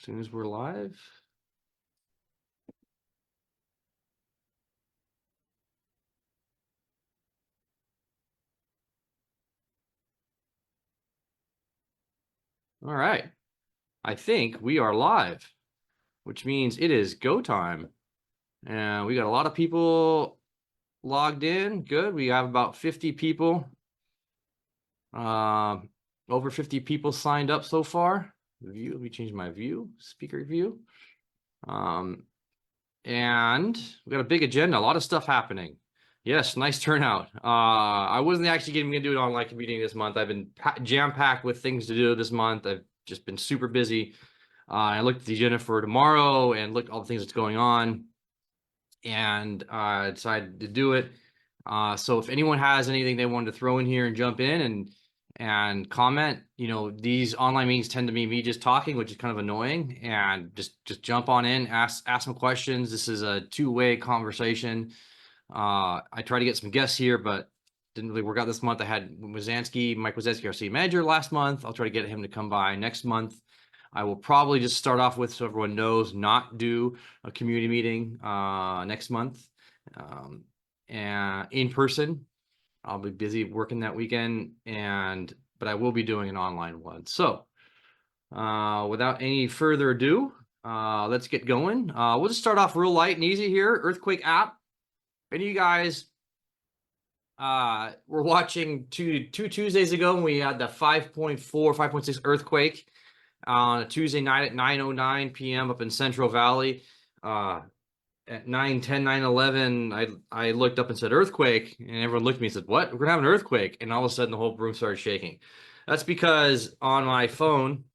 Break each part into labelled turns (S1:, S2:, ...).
S1: As soon as we're live. All right. I think we are live, which means it is go time. And we got a lot of people logged in. Good. We have about 50 people. Over 50 people signed up so far. View. Let me change my view, speaker view. And we got a big agenda, a lot of stuff happening. Yes, nice turnout. I wasn't actually going to do an online meeting this month. I've been jam-packed with things to do this month. I've just been super busy. I looked at the agenda for tomorrow and looked at all the things that's going on, and decided to do it. So if anyone has anything they wanted to throw in here and jump in and comment, you know, these online meetings tend to be me just talking, which is kind of annoying, and just jump on in, ask some questions. This is a two-way conversation. I tried to get some guests here, but didn't really work out this month. I had Mike Wazetsky, our city manager, last month. I'll try to get him to come by next month. I will probably just start off with, so everyone knows, not do a community meeting next month and in person. I'll be busy working that weekend, but I will be doing an online one. So without any further ado, let's get going. We'll just start off real light and easy here. Earthquake app. If any of you guys were watching two Tuesdays ago when we had the 5.4, 5.6 earthquake on a Tuesday night at 9:09 p.m. up in Central Valley. At 9:10, 9:11, I looked up and said earthquake, and everyone looked at me and said, "What? We're gonna have an earthquake!" And all of a sudden, the whole room started shaking. That's because on my phone,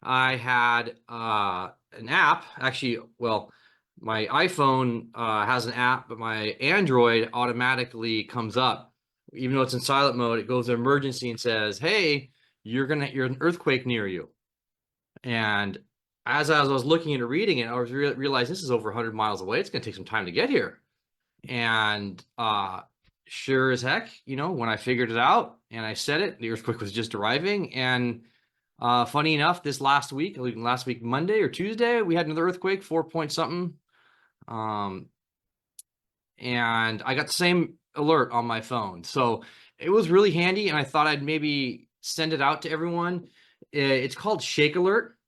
S1: I had an app. Actually, well, my iPhone has an app, but my Android automatically comes up. Even though it's in silent mode, it goes to emergency and says, "Hey, you're an earthquake near you." And as I was looking into reading it, I was realized this is over 100 miles away. It's going to take some time to get here. And sure as heck, you know, when I figured it out and I said it, the earthquake was just arriving. And funny enough, last week Monday or Tuesday, we had another earthquake, 4 point something. And I got the same alert on my phone. So it was really handy, and I thought I'd maybe send it out to everyone. It's called Shake Alert.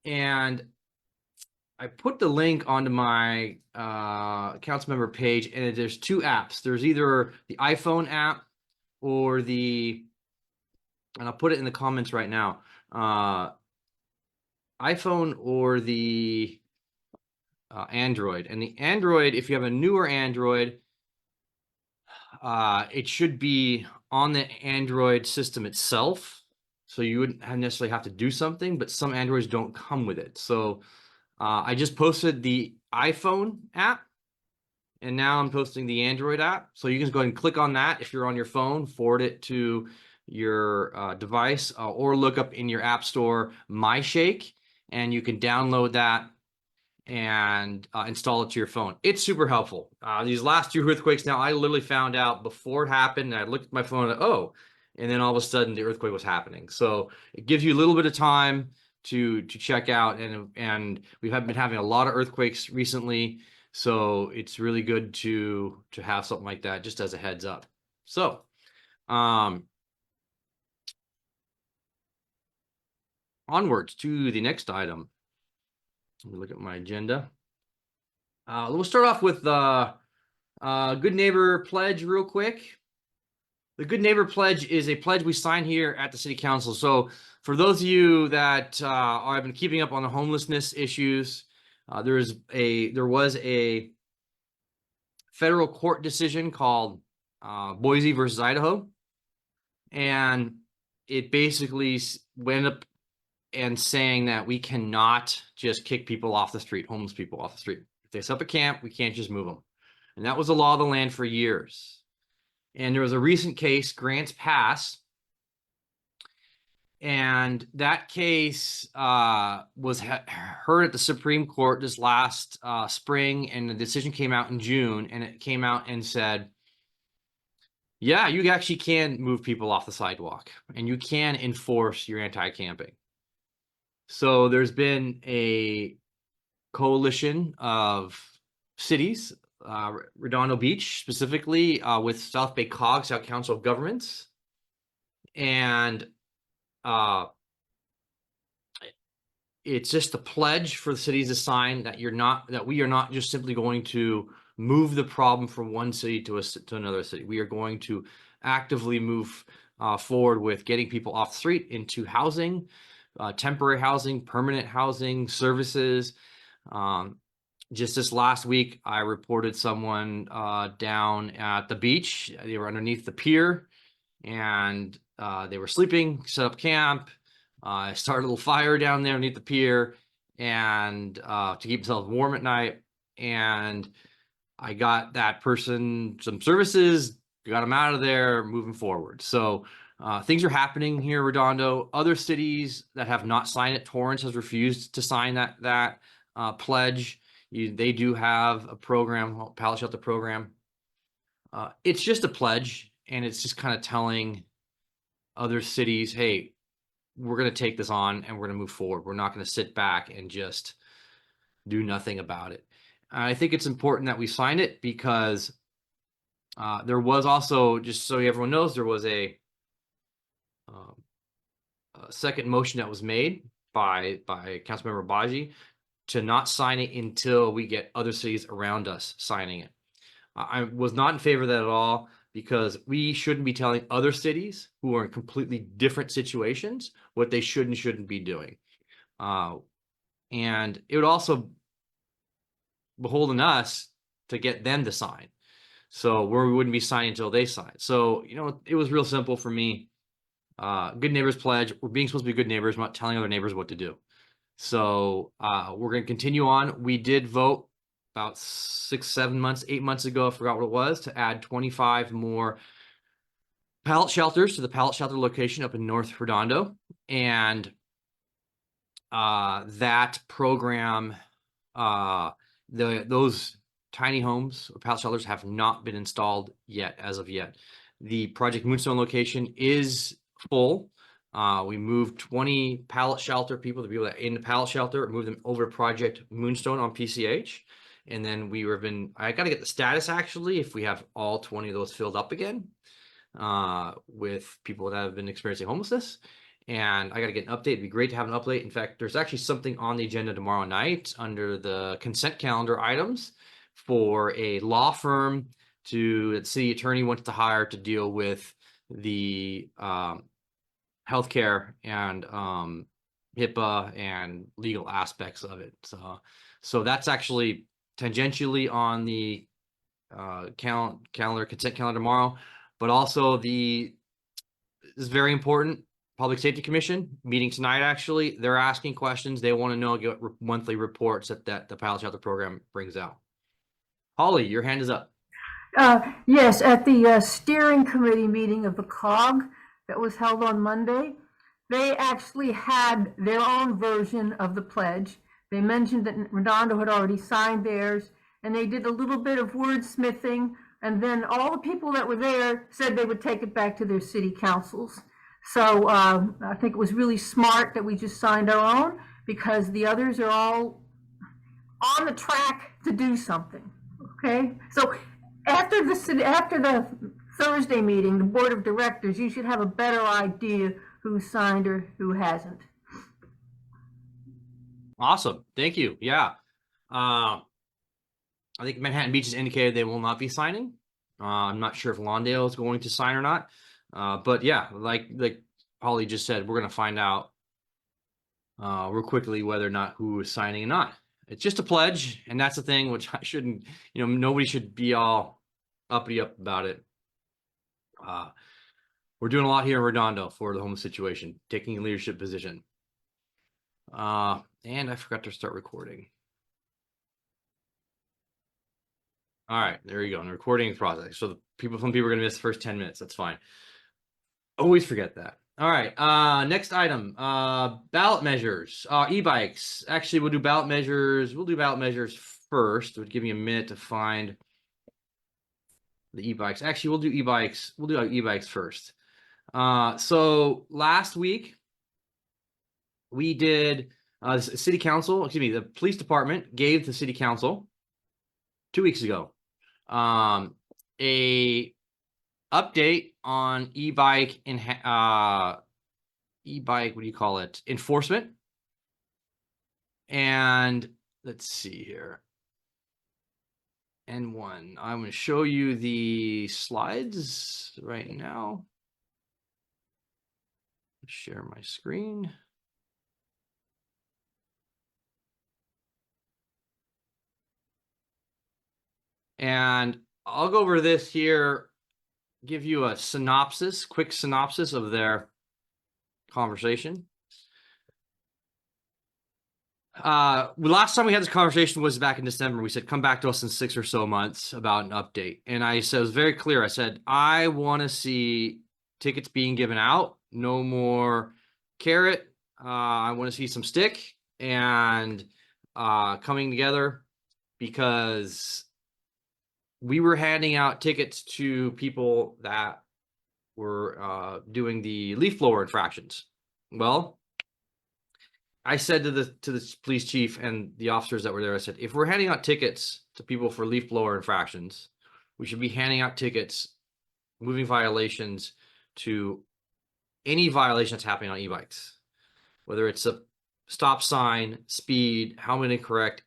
S1: And I put the link onto my accounts member page, and there's two apps. There's either the iPhone app or and I'll put it in the comments right now, iPhone or the Android. And the Android, if you have a newer Android, it should be on the Android system itself. So you wouldn't necessarily have to do something, but some Androids don't come with it. So I just posted the iPhone app, and now I'm posting the Android app. So you can just go ahead and click on that if you're on your phone, forward it to your device, or look up in your app store MyShake, and you can download that and install it to your phone. It's super helpful. These last two earthquakes, now I literally found out before it happened, and I looked at my phone and and then all of a sudden the earthquake was happening. So it gives you a little bit of time to check out, and we've been having a lot of earthquakes recently, so it's really good to have something like that just as a heads up. So onwards to the next item. Let me look at my agenda. We'll start off with the Good Neighbor Pledge real quick. The Good Neighbor Pledge is a pledge we sign here at the City Council. So for those of you that have been keeping up on the homelessness issues, there was a federal court decision called Boise versus Idaho, and it basically went up and saying that we cannot just kick people off the street, homeless people off the street. If they set up a camp, we can't just move them. And that was the law of the land for years. And there was a recent case, Grants Pass, and that case was heard at the Supreme Court this last spring, and the decision came out in June, and it came out and said, yeah, you actually can move people off the sidewalk, and you can enforce your anti-camping. So there's been a coalition of cities, Redondo Beach specifically, with South Bay COG, South Council of Governments, and it's just a pledge for the cities to sign that we are not just simply going to move the problem from one city to another city. We are going to actively move forward with getting people off the street into housing, temporary housing, permanent housing, services. Just this last week, I reported someone down at the beach. They were underneath the pier, and they were sleeping, set up camp. I started a little fire down there underneath the pier, and to keep themselves warm at night. And I got that person some services, got them out of there, moving forward. So things are happening here in Redondo. Other cities that have not signed it, Torrance has refused to sign that pledge. They do have a program, pallet shelter program. It's just a pledge, and it's just kind of telling other cities, hey, we're going to take this on and we're going to move forward. We're not going to sit back and just do nothing about it. I think it's important that we sign it because there was also, just so everyone knows, there was a second motion that was made by Councilmember Baji to not sign it until we get other cities around us signing it. I was not in favor of that at all, because we shouldn't be telling other cities who are in completely different situations what they should and shouldn't be doing. And it would also beholden us to get them to sign. So we wouldn't be signing until they sign. So, it was real simple for me. Good neighbors pledge. We're being supposed to be good neighbors. We're not telling other neighbors what to do. So we're going to continue on. We did vote about 8 months ago, I forgot what it was, to add 25 more pallet shelters to the pallet shelter location up in North Redondo. And that program, those tiny homes or pallet shelters have not been installed yet, as of yet. The Project Moonstone location is full. We moved 20 pallet shelter people, the people that are in the pallet shelter, moved them over to Project Moonstone on PCH. And then I got to get the status actually, if we have all 20 of those filled up again, with people that have been experiencing homelessness. And I got to get an update. It'd be great to have an update. In fact, there's actually something on the agenda tomorrow night under the consent calendar items for a law firm that the city attorney wants to hire to deal with the healthcare and HIPAA and legal aspects of it. So that's actually tangentially on the consent calendar tomorrow. But also this is very important. Public Safety Commission meeting tonight. Actually, they're asking questions. They want to know, get monthly reports that the pallet shelter program brings out. Holly, your hand is up.
S2: Yes, at the steering committee meeting of the COG that was held on Monday, they actually had their own version of the pledge. They mentioned that Redondo had already signed theirs, and they did a little bit of wordsmithing, and then all the people that were there said they would take it back to their city councils. So I think it was really smart that we just signed our own, because the others are all on the track to do something. Okay, so after the Thursday meeting, the board of directors, you should have a better idea who signed or who hasn't.
S1: Awesome, thank you. Yeah, I think Manhattan Beach has indicated they will not be signing. I'm not sure if Lawndale is going to sign or not. But yeah, like Holly just said, we're going to find out real quickly whether or not who is signing or not. It's just a pledge, and that's the thing, which I shouldn't, nobody should be all uppity up about it. We're doing a lot here in Redondo for the homeless situation, taking a leadership position. And I forgot to start recording. All right, there you go. And the recording process. So some people are going to miss the first 10 minutes. That's fine. Always forget that. All right. Next item, ballot measures, e-bikes. Actually, we'll do ballot measures. We'll do ballot measures first. It would give me a minute to find the e-bikes. Actually, we'll do e-bikes. We'll do e-bikes first. So last week we did City council, excuse me, the police department gave the city council 2 weeks ago a update on e-bike and e-bike, what do you call it? Enforcement. And let's see here. N1. I'm going to show you the slides right now. Share my screen. And I'll go over this here, give you a synopsis, quick synopsis of their conversation. Last time we had this conversation was back in December. We said, come back to us in 6 or so months about an update. And I said, it was very clear. I said, I want to see tickets being given out, no more carrot. I want to see some stick and coming together, because we were handing out tickets to people that were doing the leaf blower infractions. Well, I said to the police chief and the officers that were there, I said, if we're handing out tickets to people for leaf blower infractions, we should be handing out tickets, moving violations to any violation that's happening on e-bikes, whether it's a stop sign, speed, helmet incorrect,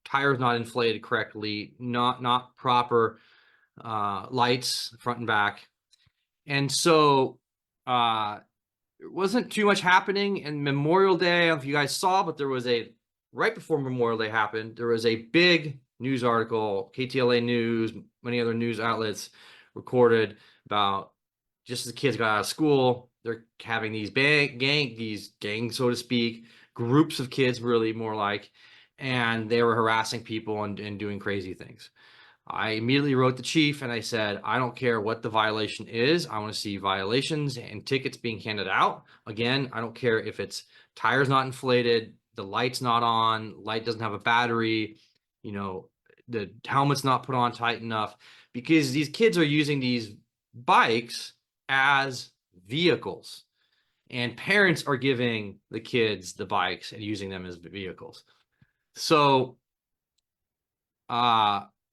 S1: tires not inflated correctly, not proper lights front and back. And so there wasn't too much happening. And Memorial Day, I don't know if you guys saw, but there was right before Memorial Day happened, there was a big news article, KTLA News, many other news outlets recorded about just as the kids got out of school, they're having these gangs, so to speak, groups of kids, really more like, and they were harassing people and doing crazy things. I immediately wrote the chief and I said, I don't care what the violation is. I want to see violations and tickets being handed out. Again, I don't care if it's tires not inflated, the light's not on, light doesn't have a battery, the helmet's not put on tight enough, because these kids are using these bikes as vehicles, and parents are giving the kids the bikes and using them as vehicles. So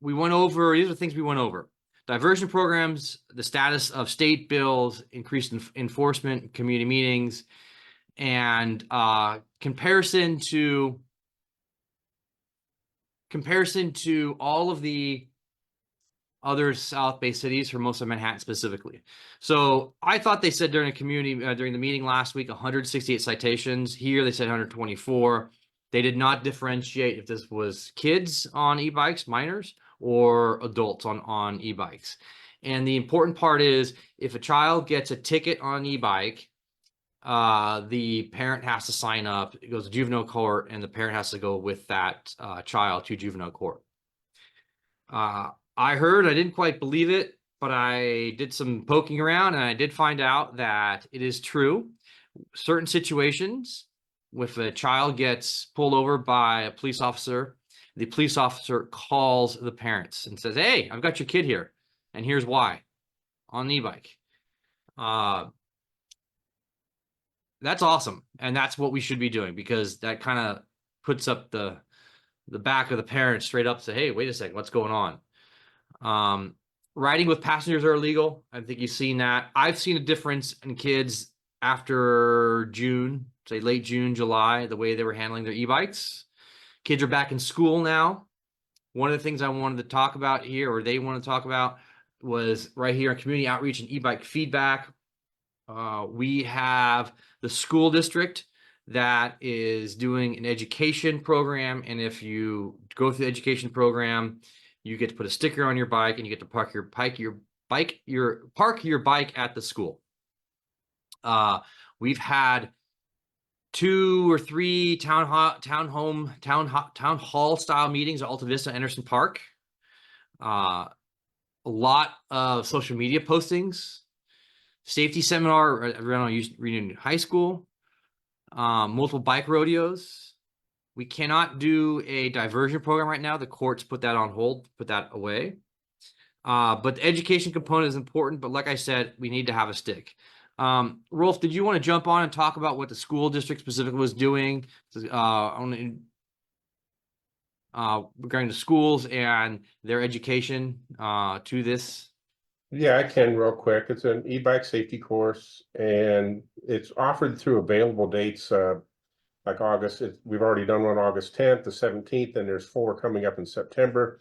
S1: we went over, these are things we went over: diversion programs, the status of state bills, increased enforcement, community meetings, and comparison to all of the other South Bay cities, for most of Manhattan specifically. So I thought they said during the meeting last week, 168 citations. Here they said 124. They did not differentiate if this was kids on e-bikes, minors, or adults on e-bikes. And the important part is, if a child gets a ticket on an e-bike, the parent has to sign up. It goes to juvenile court, and the parent has to go with that child to juvenile court. I didn't quite believe it, but I did some poking around and I did find out that it is true. Certain situations, if a child gets pulled over by a police officer, the police officer calls the parents and says, hey, I've got your kid here, and here's why, on the e-bike. That's awesome. And that's what we should be doing, because that kind of puts up the back of the parents straight up, say, hey, wait a second, what's going on? Riding with passengers are illegal. I think you've seen that. I've seen a difference in kids after June, say late June, July, the way they were handling their e-bikes. Kids are back in school now. One of the things I wanted to talk about here, or they want to talk about, was right here on community outreach and e-bike feedback. We have the school district that is doing an education program, and if you go through the education program, you get to put a sticker on your bike, and you get to park your bike at the school. We've had 2 or 3 town hall style meetings at Alta Vista, Anderson Park. A lot of social media postings, safety seminar around Redondo High School, multiple bike rodeos. We cannot do a diversion program right now. The courts put that on hold, put that away. But the education component is important. But like I said, we need to have a stick. Rolf, did you want to jump on and talk about what the school district specifically was doing regarding the schools and their education to this?
S3: Yeah, I can real quick. It's an e-bike safety course and it's offered through available dates, like August. We've already done one August 10th, the 17th, and there's 4 coming up in September,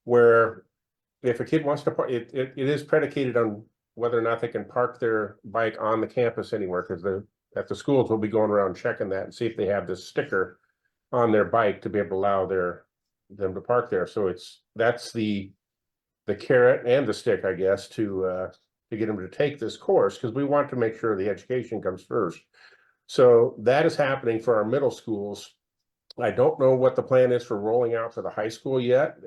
S3: where if a kid wants to park, it is predicated on whether or not they can park their bike on the campus anywhere, because at the schools we'll be going around checking that and see if they have this sticker on their bike to be able to allow them to park there. So that's the carrot and the stick, I guess, to get them to take this course, because we want to make sure the education comes first. So that is happening for our middle schools. I don't know what the plan is for rolling out for the high school yet.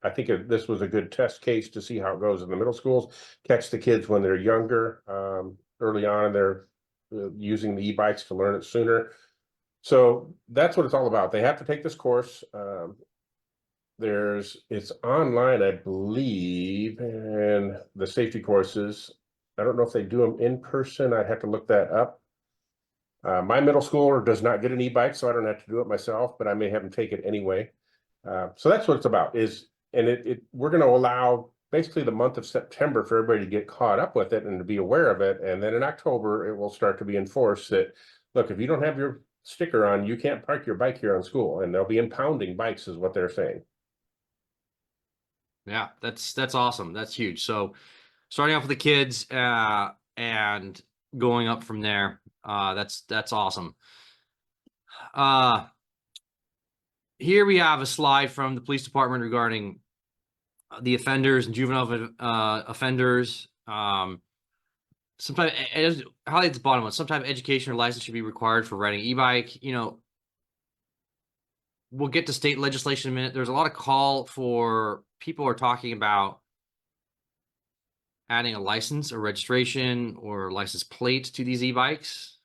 S3: I think this was a good test case to see how it goes in the middle schools. Catch the kids when they're younger, early on, and they're using the e-bikes to learn it sooner. So that's what it's all about. They have to take this course. It's online, I believe, and the safety courses, I don't know if they do them in person. I'd have to look that up. My middle schooler does not get an e-bike, so I don't have to do it myself, but I may have him take it anyway. So that's what it's about, we're going to allow basically the month of September for everybody to get caught up with it and to be aware of it. And then in October, it will start to be enforced that, look, if you don't have your sticker on, you can't park your bike here on school, and they'll be impounding bikes is what they're saying.
S1: Yeah, that's awesome. That's huge. So starting off with the kids and going up from there, that's awesome. Here we have a slide from the police department regarding the offenders and juvenile offenders. Sometimes, highlight the bottom one, sometimes education or license should be required for riding e-bike. We'll get to state legislation in a minute. There's a lot of call for people are talking about adding a license or registration or license plate to these e-bikes.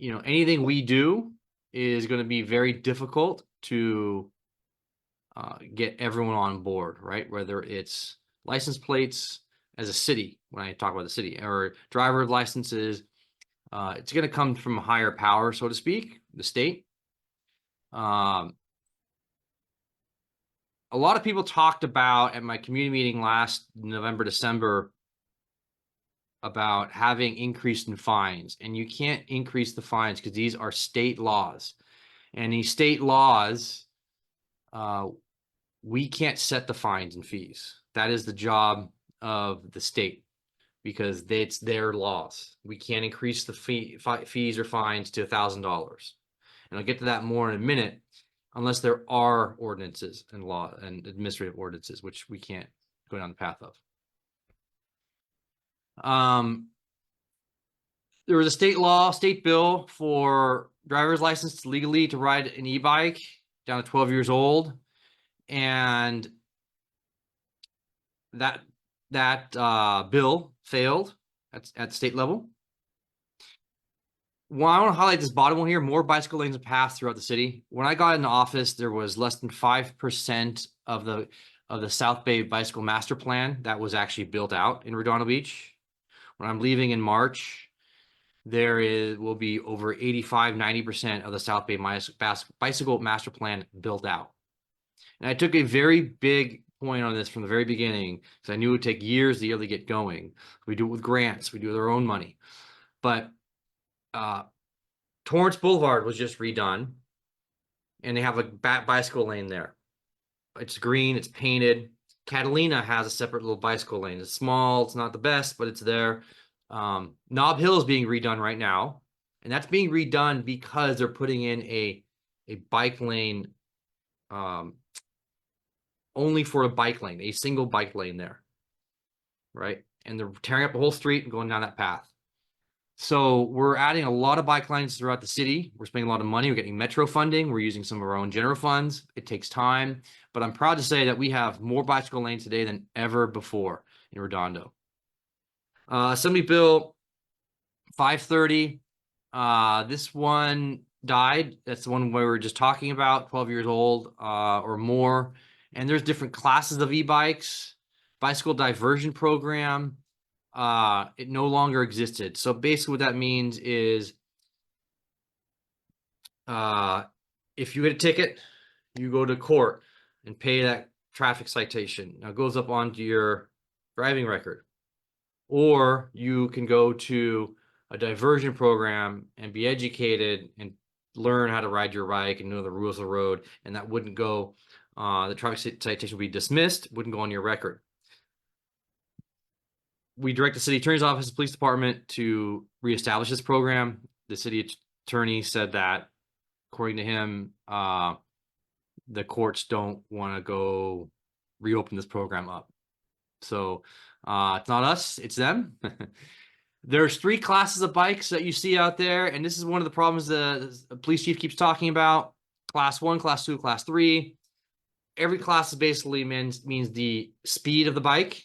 S1: Anything we do is going to be very difficult to get everyone on board, right? Whether it's license plates as a city, when I talk about the city, or driver licenses, it's going to come from a higher power, so to speak, the state. A lot of people talked about at my community meeting last November, December, about having increase in fines, and you can't increase the fines because these are state laws, and these state laws, we can't set the fines and fees. That is the job of the state, because it's their laws. We can't increase the fees or fines to $1,000, and I'll get to that more in a minute, unless there are ordinances and law and administrative ordinances, which we can't go down the path of. There was a state bill for driver's license legally to ride an e-bike down to 12 years old, and that bill failed at state level. Well, I want to highlight this bottom one here. More bicycle lanes and paths throughout the city. When I got into office, there was less than 5% of the South Bay Bicycle Master Plan that was actually built out in Redondo Beach. When I'm leaving in March, will be over 85-90% of the South Bay Bicycle Master Plan built out. And I took a very big point on this from the very beginning, because I knew it would take years to really get going. We do it with grants, we do it with our own money. But Torrance Boulevard was just redone, and they have a bicycle lane there. It's green, it's painted. Catalina has a separate little bicycle lane. It's small, it's not the best, but it's there. Nob Hill is being redone right now, and that's being redone because they're putting in a bike lane, only for a bike lane, a single bike lane there, right? And they're tearing up the whole street and going down that path. So we're adding a lot of bike lanes throughout the city. We're spending a lot of money. We're getting metro funding. We're using some of our own general funds. It takes time, but I'm proud to say that we have more bicycle lanes today than ever before in Redondo. Assembly Bill 530. This one died. That's the one where we were just talking about, 12 years old or more. And there's different classes of e-bikes, bicycle diversion program. it no longer existed. So basically what that means is, if you get a ticket, you go to court and pay that traffic citation. Now it goes up onto your driving record. Or you can go to a diversion program and be educated and learn how to ride your bike and know the rules of the road, and that wouldn't go, the traffic citation would be dismissed, wouldn't go on your record. We direct the city attorney's office, the police department to reestablish this program. The city attorney said that, according to him, the courts don't want to go reopen this program up. So it's not us, it's them. There's 3 classes of bikes that you see out there, and this is one of the problems the police chief keeps talking about. Class 1, class 2, class 3. Every class basically means the speed of the bike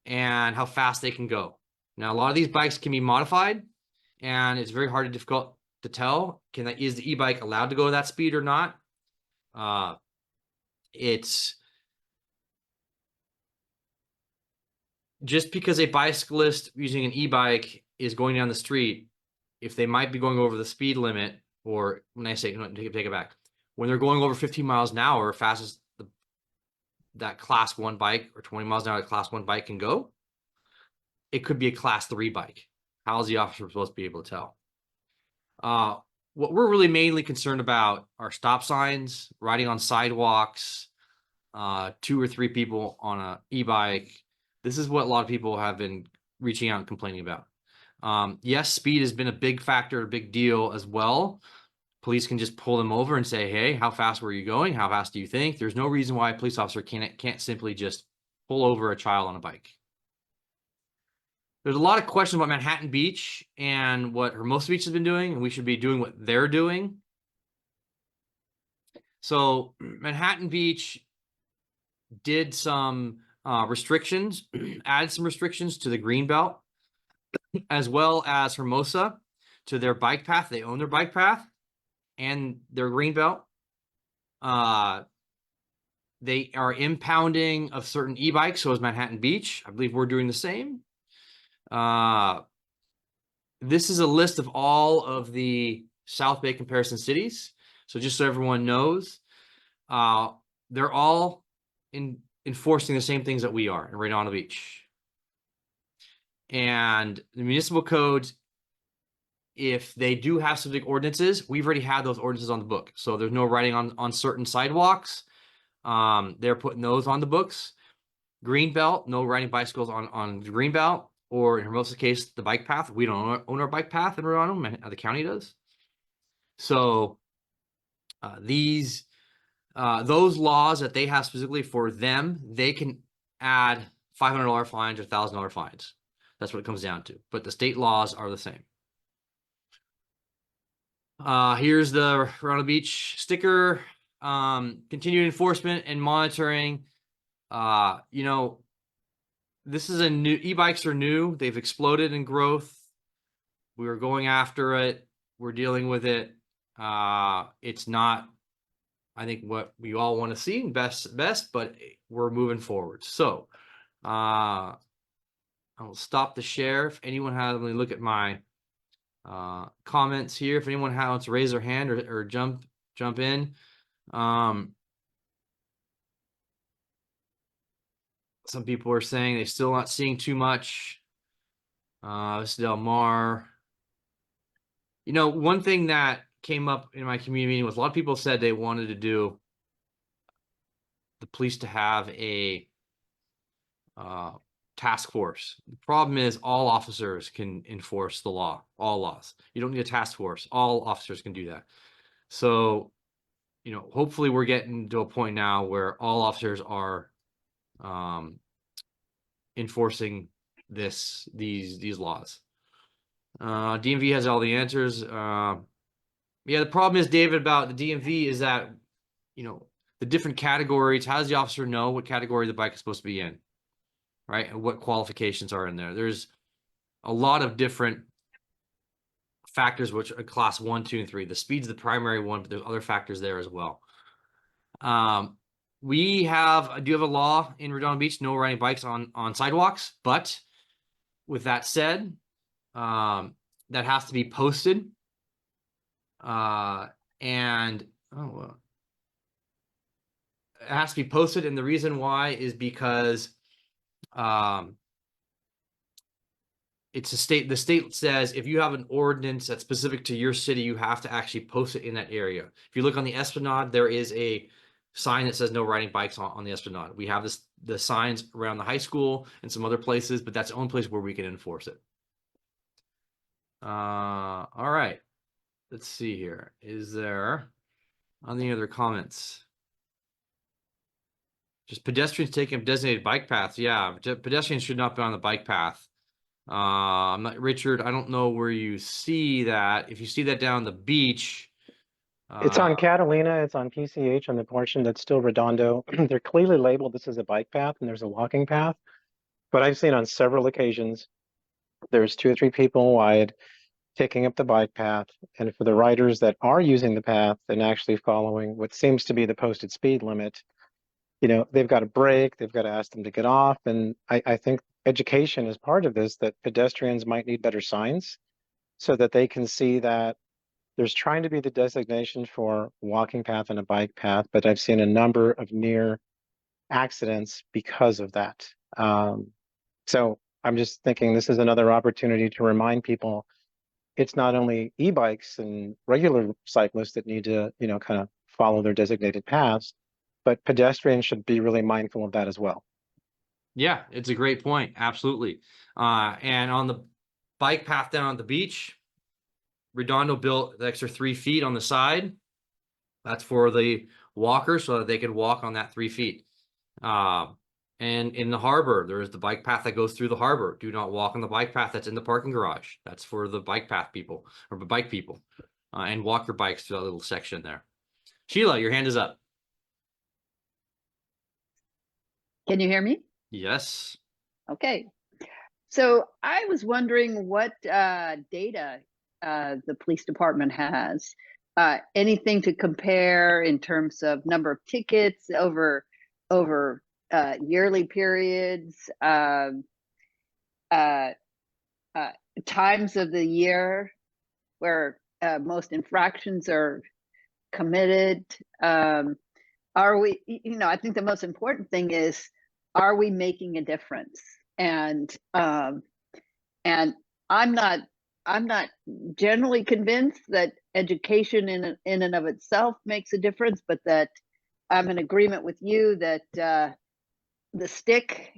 S1: and how fast they can go. Now, a lot of these bikes can be modified, and it's very hard and difficult to tell. Is the e-bike allowed to go that speed or not? It's just because a bicyclist using an e-bike is going down the street, if they might be going over the speed limit, or when I say, take it back, when they're going over 15 miles an hour, fast as that class 1 bike, or 20 miles an hour class 1 bike can go, it could be a class 3 bike. How is the officer supposed to be able to tell? What we're really mainly concerned about are stop signs, riding on sidewalks, 2 or 3 people on a e-bike. This is what a lot of people have been reaching out and complaining about. Yes, speed has been a big factor, a big deal as well. Police can just pull them over and say, hey, how fast were you going? How fast do you think? There's no reason why a police officer can't simply just pull over a child on a bike. There's a lot of questions about Manhattan Beach and what Hermosa Beach has been doing, and we should be doing what they're doing. So Manhattan Beach did some restrictions, added some restrictions to the green belt, as well as Hermosa to their bike path. They own their bike path and their green belt. They are impounding of certain e-bikes, so is Manhattan Beach. I believe we're doing the same. This is a list of all of the South Bay comparison cities. So just so everyone knows, they're all enforcing the same things that we are in Redondo Beach. And the municipal codes, if they do have specific ordinances, we've already had those ordinances on the book. So there's no writing on certain sidewalks. They're putting those on the books. Green belt, no riding bicycles on the green belt, or in Hermosa's case, the bike path. We don't own our bike path in Redondo, the county does. So those laws that they have specifically for them, they can add $500 fines or $1,000 fines. That's what it comes down to. But the state laws are the same. Here's the Redondo Beach sticker. Continued enforcement and monitoring. This is a new, e-bikes are new. They've exploded in growth. We were going after it. We're dealing with it. It's not, I think, what we all want to see best, but we're moving forward. So I will stop the share. If anyone has, let me look at my comments here. If anyone wants to raise their hand or jump in. Some people are saying they're still not seeing too much. This is Del Mar. One thing that came up in my community meeting was a lot of people said they wanted to do the police to have a task force. The problem is all officers can enforce the law, all laws. You don't need a task force. All officers can do that. So, hopefully we're getting to a point now where all officers are enforcing these laws. DMV has all the answers. Yeah, the problem is, David, about the DMV is that, the different categories, how does the officer know what category the bike is supposed to be in, right? And what qualifications are in there? There's a lot of different factors, which are class 1, 2, and 3. The speed's the primary one, but there's other factors there as well. I do have a law in Redondo Beach, no riding bikes on sidewalks, but with that said, that has to be posted. And it has to be posted, and the reason why is because it's the state says if you have an ordinance that's specific to your city, you have to actually post it in that area. If you look on the Esplanade, there is a sign that says no riding bikes on the Esplanade. We have the signs around the high school and some other places, but that's the only place where we can enforce it. All right, let's see here. Is there any other comments? Just pedestrians taking designated bike paths. Yeah, pedestrians should not be on the bike path. I'm not, Richard, I don't know where you see that. If you see that down the beach.
S4: It's on Catalina, it's on PCH on the portion that's still Redondo. They're clearly labeled this is a bike path and there's a walking path. But I've seen on several occasions, there's 2 or 3 people wide taking up the bike path. And for the riders that are using the path and actually following what seems to be the posted speed limit, you know, they've got to brake, they've got to ask them to get off. And I think education is part of this, that pedestrians might need better signs so that they can see that there's trying to be the designation for walking path and a bike path, but I've seen a number of near accidents because of that. So I'm just thinking this is another opportunity to remind people it's not only e-bikes and regular cyclists that need to, you know, kind of follow their designated paths, but pedestrians should be really mindful of that as well.
S1: Yeah, it's a great point. Absolutely. And on the bike path down at the beach, Redondo built the extra 3 feet on the side. That's for the walkers so that they could walk on that 3 feet. And in the harbor, there is the bike path that goes through the harbor. Do not walk on the bike path that's in the parking garage. That's for the bike path people or the bike people. And walk your bikes through that little section there. Sheila, your hand is up.
S5: Can you hear me?
S1: Yes.
S5: Okay. So I was wondering what data the police department has. Anything to compare in terms of number of tickets over yearly periods, times of the year where most infractions are committed. Are we, you know, I think the most important thing is, are we making a difference? And I'm not generally convinced that education in and of itself makes a difference, but that I'm in agreement with you that the stick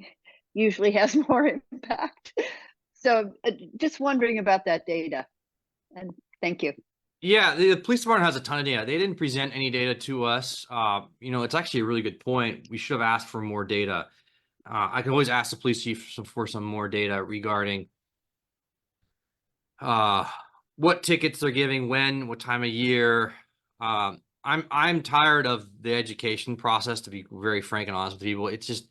S5: usually has more impact. So just wondering about that data. And thank you.
S1: Yeah, the police department has a ton of data. They didn't present any data to us. You know, it's actually a really good point. We should have asked for more data. I can always ask the police chief for some more data regarding what tickets they're giving, when, what time of year. I'm tired of the education process, to be very frank and honest with people. It's just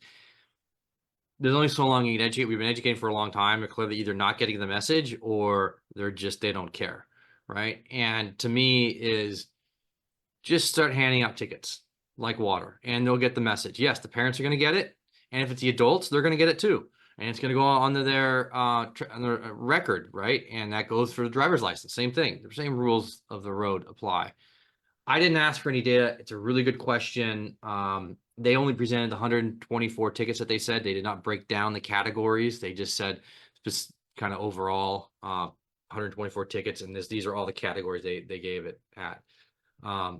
S1: there's only so long you can educate. We've been educating for a long time. They're clearly either not getting the message or they don't care. Right. And to me is just start handing out tickets like water and they'll get the message. Yes, the parents are going to get it. And if it's the adults, they're going to get it too. And it's going to go onto their record. Right. And that goes for the driver's license. Same thing. The same rules of the road apply. I didn't ask for any data. It's a really good question. They only presented 124 tickets that they said. They did not break down the categories. They just said just kind of overall 124 tickets, and these are all the categories they gave it at. But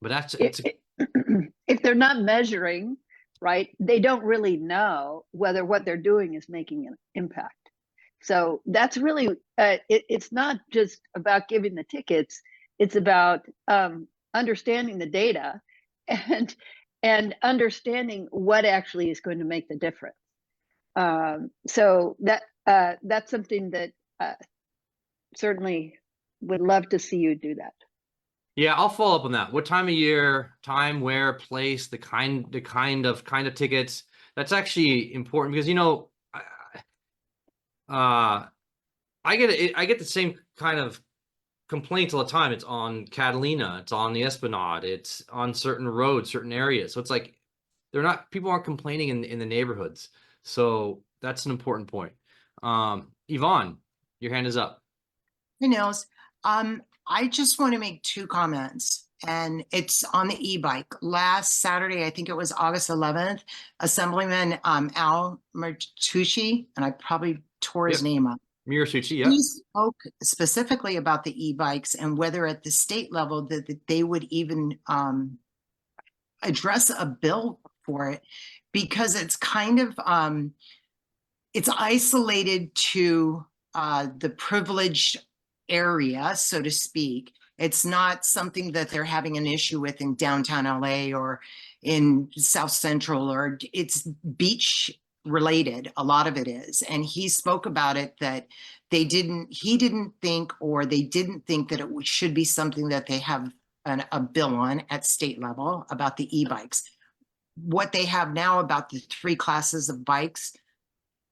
S1: that's
S5: if they're not measuring, right, they don't really know whether what they're doing is making an impact. So that's really it's not just about giving the tickets. It's about understanding the data and understanding what actually is going to make the difference. So that's something that certainly would love to see you do that.
S1: Yeah, I'll follow up on that. What time of year, time, where, place, the kind of tickets. That's actually important because, you know, I get the same kind of complaints all the time. It's on Catalina, it's on the Esplanade, it's on certain roads, certain areas. So it's like people aren't complaining in the neighborhoods. So that's an important point. Yvonne, your hand is up.
S6: Hey, Nils. I just want to make two comments, and it's on the e-bike. Last Saturday, I think it was August 11th, Assemblyman Al Martucci, and I probably tore his
S1: Yep.
S6: name up.
S1: Mirasuchi, yeah.
S6: He spoke specifically about the e-bikes and whether at the state level that they would even address a bill for it, because it's kind of it's isolated to the privileged area, so to speak. It's not something that they're having an issue with in downtown LA or in South Central, or it's beach related. A lot of it is. And he spoke about it that he didn't think that it should be something that they have a bill on at state level about the e-bikes. What they have now about the 3 classes of bikes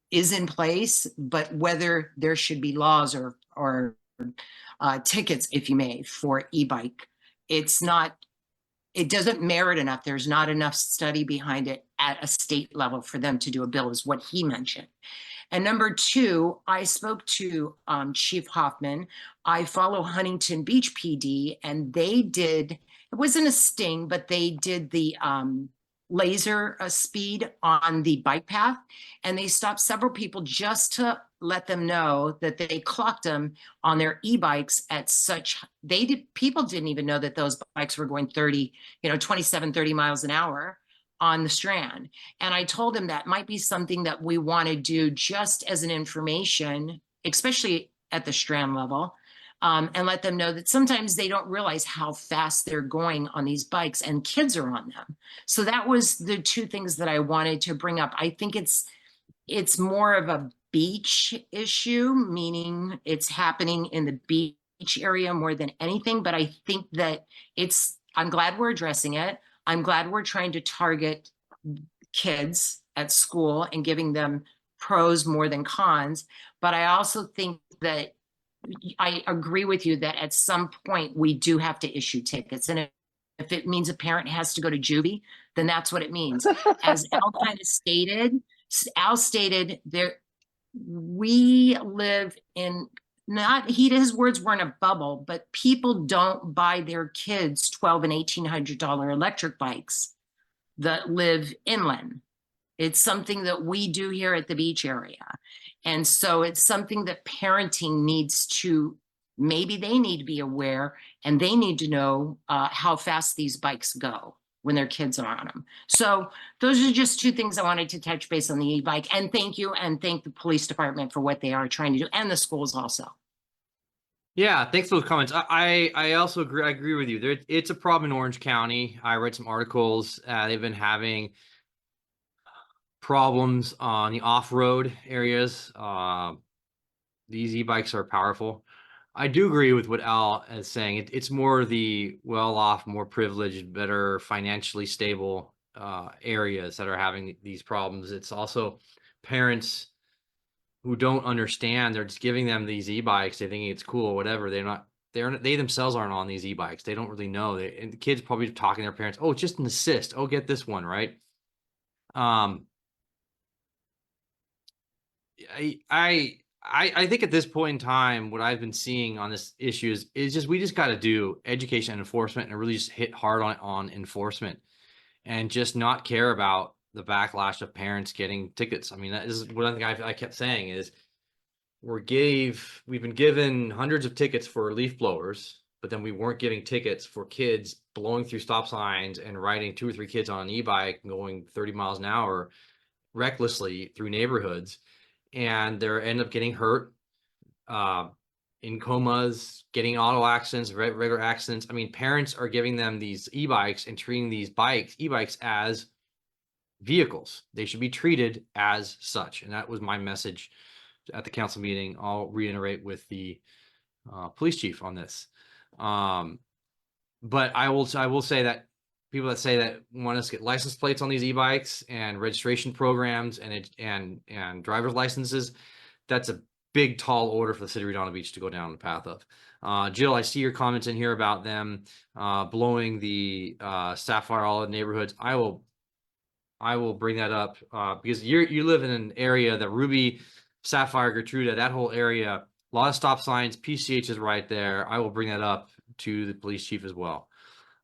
S6: is in place, but whether there should be laws or tickets, if you may, for e-bike, it doesn't merit enough. There's not enough study behind it at a state level for them to do a bill, is what he mentioned. And number 2, I spoke to Chief Hoffman. I follow Huntington Beach PD, and they did, it wasn't a sting, but they did the laser speed on the bike path, and they stopped several people just to let them know that they clocked them on their e-bikes at such, people didn't even know that those bikes were going 27, 30 miles an hour on the Strand. And I told him that might be something that we want to do just as an information, especially at the Strand level, and let them know that sometimes they don't realize how fast they're going on these bikes, and kids are on them. So that was the 2 things that I wanted to bring up. I think it's more of a beach issue, meaning it's happening in the beach area more than anything. But I think that I'm glad we're addressing it. I'm glad we're trying to target kids at school and giving them pros more than cons. But I also think that I agree with you that at some point we do have to issue tickets. And if it means a parent has to go to juvie, then that's what it means. As Al kind of stated, we live in, his words weren't a bubble, but people don't buy their kids $1,200 and $1,800 electric bikes that live inland. It's something that we do here at the beach area. And so it's something that parenting needs to, maybe they need to be aware, and they need to know how fast these bikes go when their kids are on them. So those are just 2 things I wanted to touch base on the e-bike. And thank you, and thank the police department for what they are trying to do, and the schools also.
S1: Yeah, thanks for those comments. I also agree. I agree with you. It's a problem in Orange County. I read some articles. They've been having problems on the off-road areas. These e-bikes are powerful. I do agree with what Al is saying. It's more the well-off, more privileged, better financially stable areas that are having these problems. It's also parents who don't understand. They're just giving them these e-bikes. They think it's cool, whatever. They themselves aren't on these e-bikes. They don't really know. And the kids probably talking to their parents. Oh, it's just an assist. Oh, get this one, right? I think at this point in time, what I've been seeing on this issue is just we just got to do education and enforcement, and really just hit hard on enforcement, and just not care about the backlash of parents getting tickets. I mean, that is one thing I kept saying is we've been given hundreds of tickets for leaf blowers, but then we weren't giving tickets for kids blowing through stop signs and riding 2 or 3 kids on an e-bike going 30 miles an hour recklessly through neighborhoods. And they end up getting hurt, in comas, getting auto accidents, regular accidents. I mean, parents are giving them these e-bikes and treating these e-bikes as vehicles. They should be treated as such. And that was my message at the council meeting. I'll reiterate with the police chief on this. But I will say that people that say that want us to get license plates on these e-bikes and registration programs and driver's licenses, that's a big, tall order for the city of Redondo Beach to go down the path of. Jill, I see your comments in here about them blowing the Sapphire Olive neighborhoods. I will bring that up because you live in an area that Ruby Sapphire, Gertruda, that whole area, a lot of stop signs. PCH is right there. I will bring that up to the police chief as well.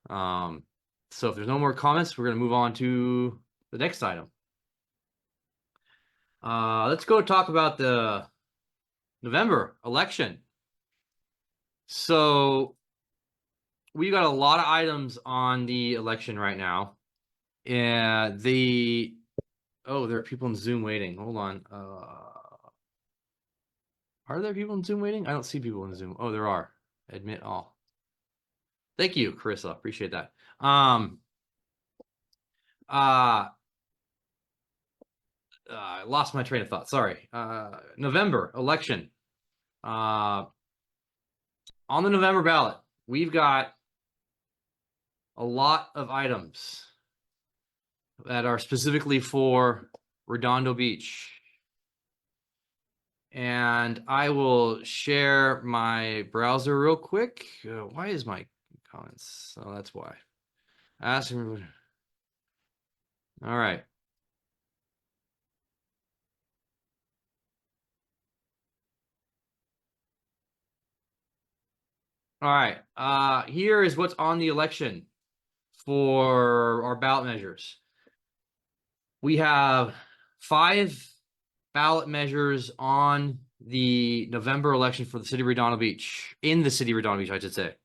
S1: So if there's no more comments, we're going to move on to the next item. Let's go talk about the November election. So we got a lot of items on the election right now. And there are people in Zoom waiting. Hold on. Are there people in Zoom waiting? I don't see people in Zoom. Oh, there are. Admit all. Thank you, Carissa. Appreciate that. I lost my train of thought. Sorry. November election. On the November ballot, we've got a lot of items that are specifically for Redondo Beach. And I will share my browser real quick. Why is my comments? Oh, that's why. Ask everybody. All right. All right. Here is what's on the election for our ballot measures. We have 5 ballot measures on the November election for the city of Redondo Beach, in the city of Redondo Beach, I should say.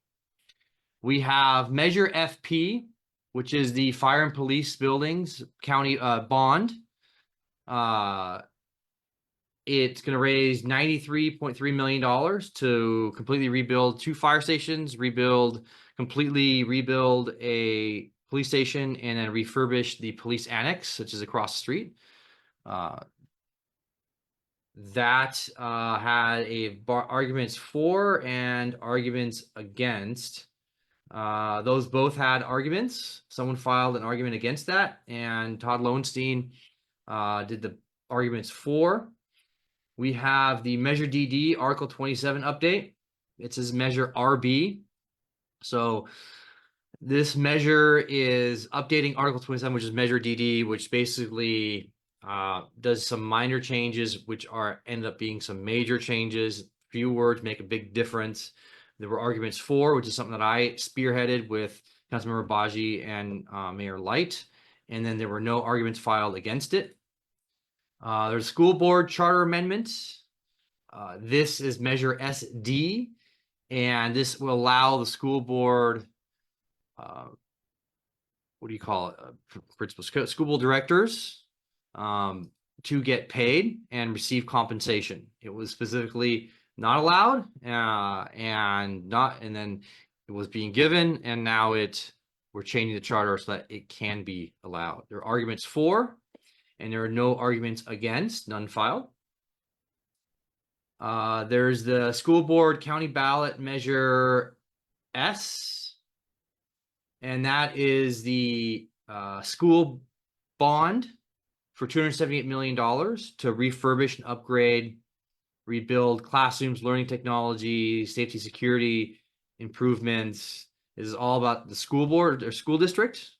S1: We have Measure FP, which is the fire and police buildings county bond. It's going to raise $93.3 million to completely rebuild 2 fire stations, completely rebuild a police station, and then refurbish the police annex, which is across the street. That had arguments for and arguments against. Those both had arguments. Someone filed an argument against that, and Todd Lowenstein did the arguments for. We have the Measure DD Article 27 update. It says Measure RB. So this measure is updating Article 27, which is Measure DD, which basically does some minor changes, which end up being some major changes. Few words make a big difference. There were arguments for, which is something that I spearheaded with Councilmember Baji and Mayor Light. And then there were no arguments filed against it. There's a school board charter amendment. This is Measure SD, and this will allow the school board, what do you call it? Principal school board directors to get paid and receive compensation. It was specifically not allowed, and then it was being given, and now we're changing the charter so that it can be allowed. There are arguments for, and there are no arguments against, none filed. There's the school board county ballot Measure S, and that is the school bond for $278 million to refurbish and upgrade, rebuild classrooms, learning technology, safety, security improvements. This is all about the school board or school district.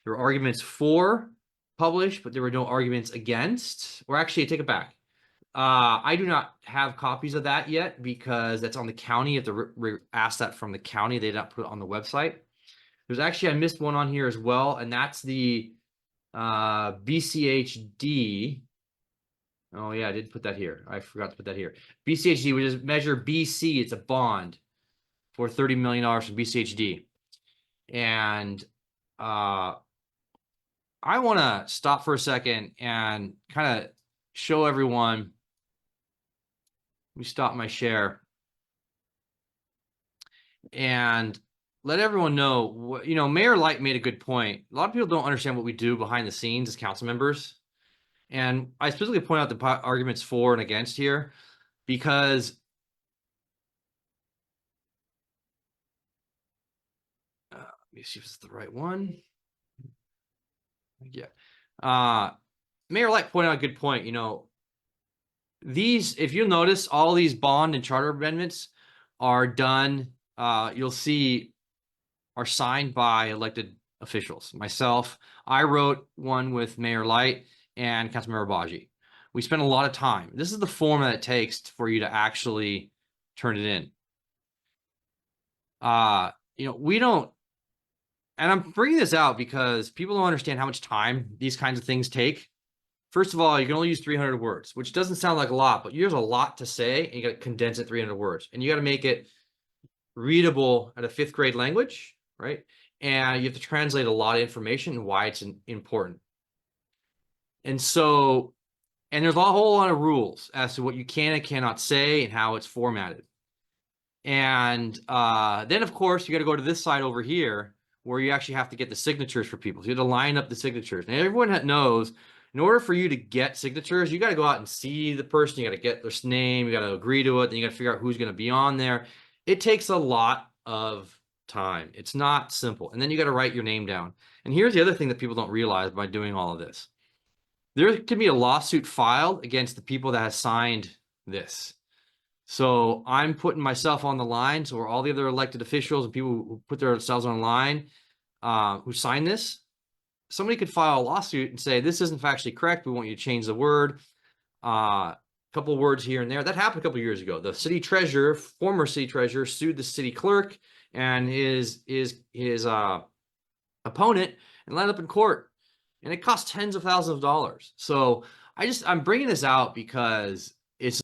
S1: There were arguments for published, but there were no arguments against. Or actually, I take it back. I do not have copies of that yet because that's on the county. You have to ask that from the county. They did not put it on the website. There's actually, I missed one on here as well, and that's the BCHD. Oh yeah, I did put that here. I forgot to put that here. BCHD, which is Measure BC. It's a bond for $30 million from BCHD. And I want to stop for a second and kind of show everyone. Let me stop my share and let everyone know, Mayor Light made a good point. A lot of people don't understand what we do behind the scenes as council members. And I specifically point out the arguments for and against here because let me see if it's the right one. Yeah. Mayor Light pointed out a good point. If you notice, all these bond and charter amendments are done, you'll see, are signed by elected officials. Myself, I wrote one with Mayor Light and Councilmember Baji. We spend a lot of time. This is the form that it takes for you to actually turn it in. We don't, and I'm bringing this out because people don't understand how much time these kinds of things take. First of all, you can only use 300 words, which doesn't sound like a lot, but there's a lot to say, and you got to condense it 300 words, and you got to make it readable at a 5th grade language, right? And you have to translate a lot of information and why it's important. And so, and there's a whole lot of rules as to what you can and cannot say and how it's formatted. And then, of course, you got to go to this side over here where you actually have to get the signatures for people. So you have to line up the signatures. And everyone knows, in order for you to get signatures, you got to go out and see the person. You got to get their name. You got to agree to it. Then you got to figure out who's going to be on there. It takes a lot of time. It's not simple. And then you got to write your name down. And here's the other thing that people don't realize by doing all of this. There can be a lawsuit filed against the people that have signed this. So I'm putting myself on the line. So are all the other elected officials and people who put themselves on the line who sign this. Somebody could file a lawsuit and say, this isn't factually correct. We want you to change the word. A couple of words here and there. That happened a couple of years ago. The city treasurer, former city treasurer, sued the city clerk and his opponent and landed up in court. And it cost tens of thousands of dollars. So I'm bringing this out because it's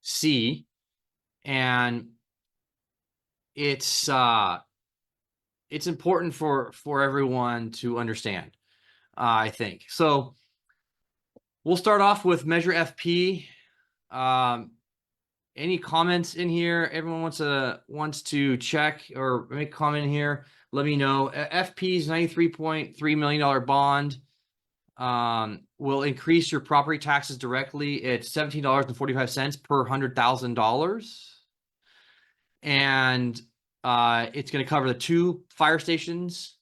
S1: C, and it's important for everyone to understand, I think. So we'll start off with Measure FP. Any comments in here? Everyone wants to check or make a comment here. Let me know. FP's $93.3 million bond will increase your property taxes directly. It's $17.45 per $100,000. And it's going to cover the 2 fire stations,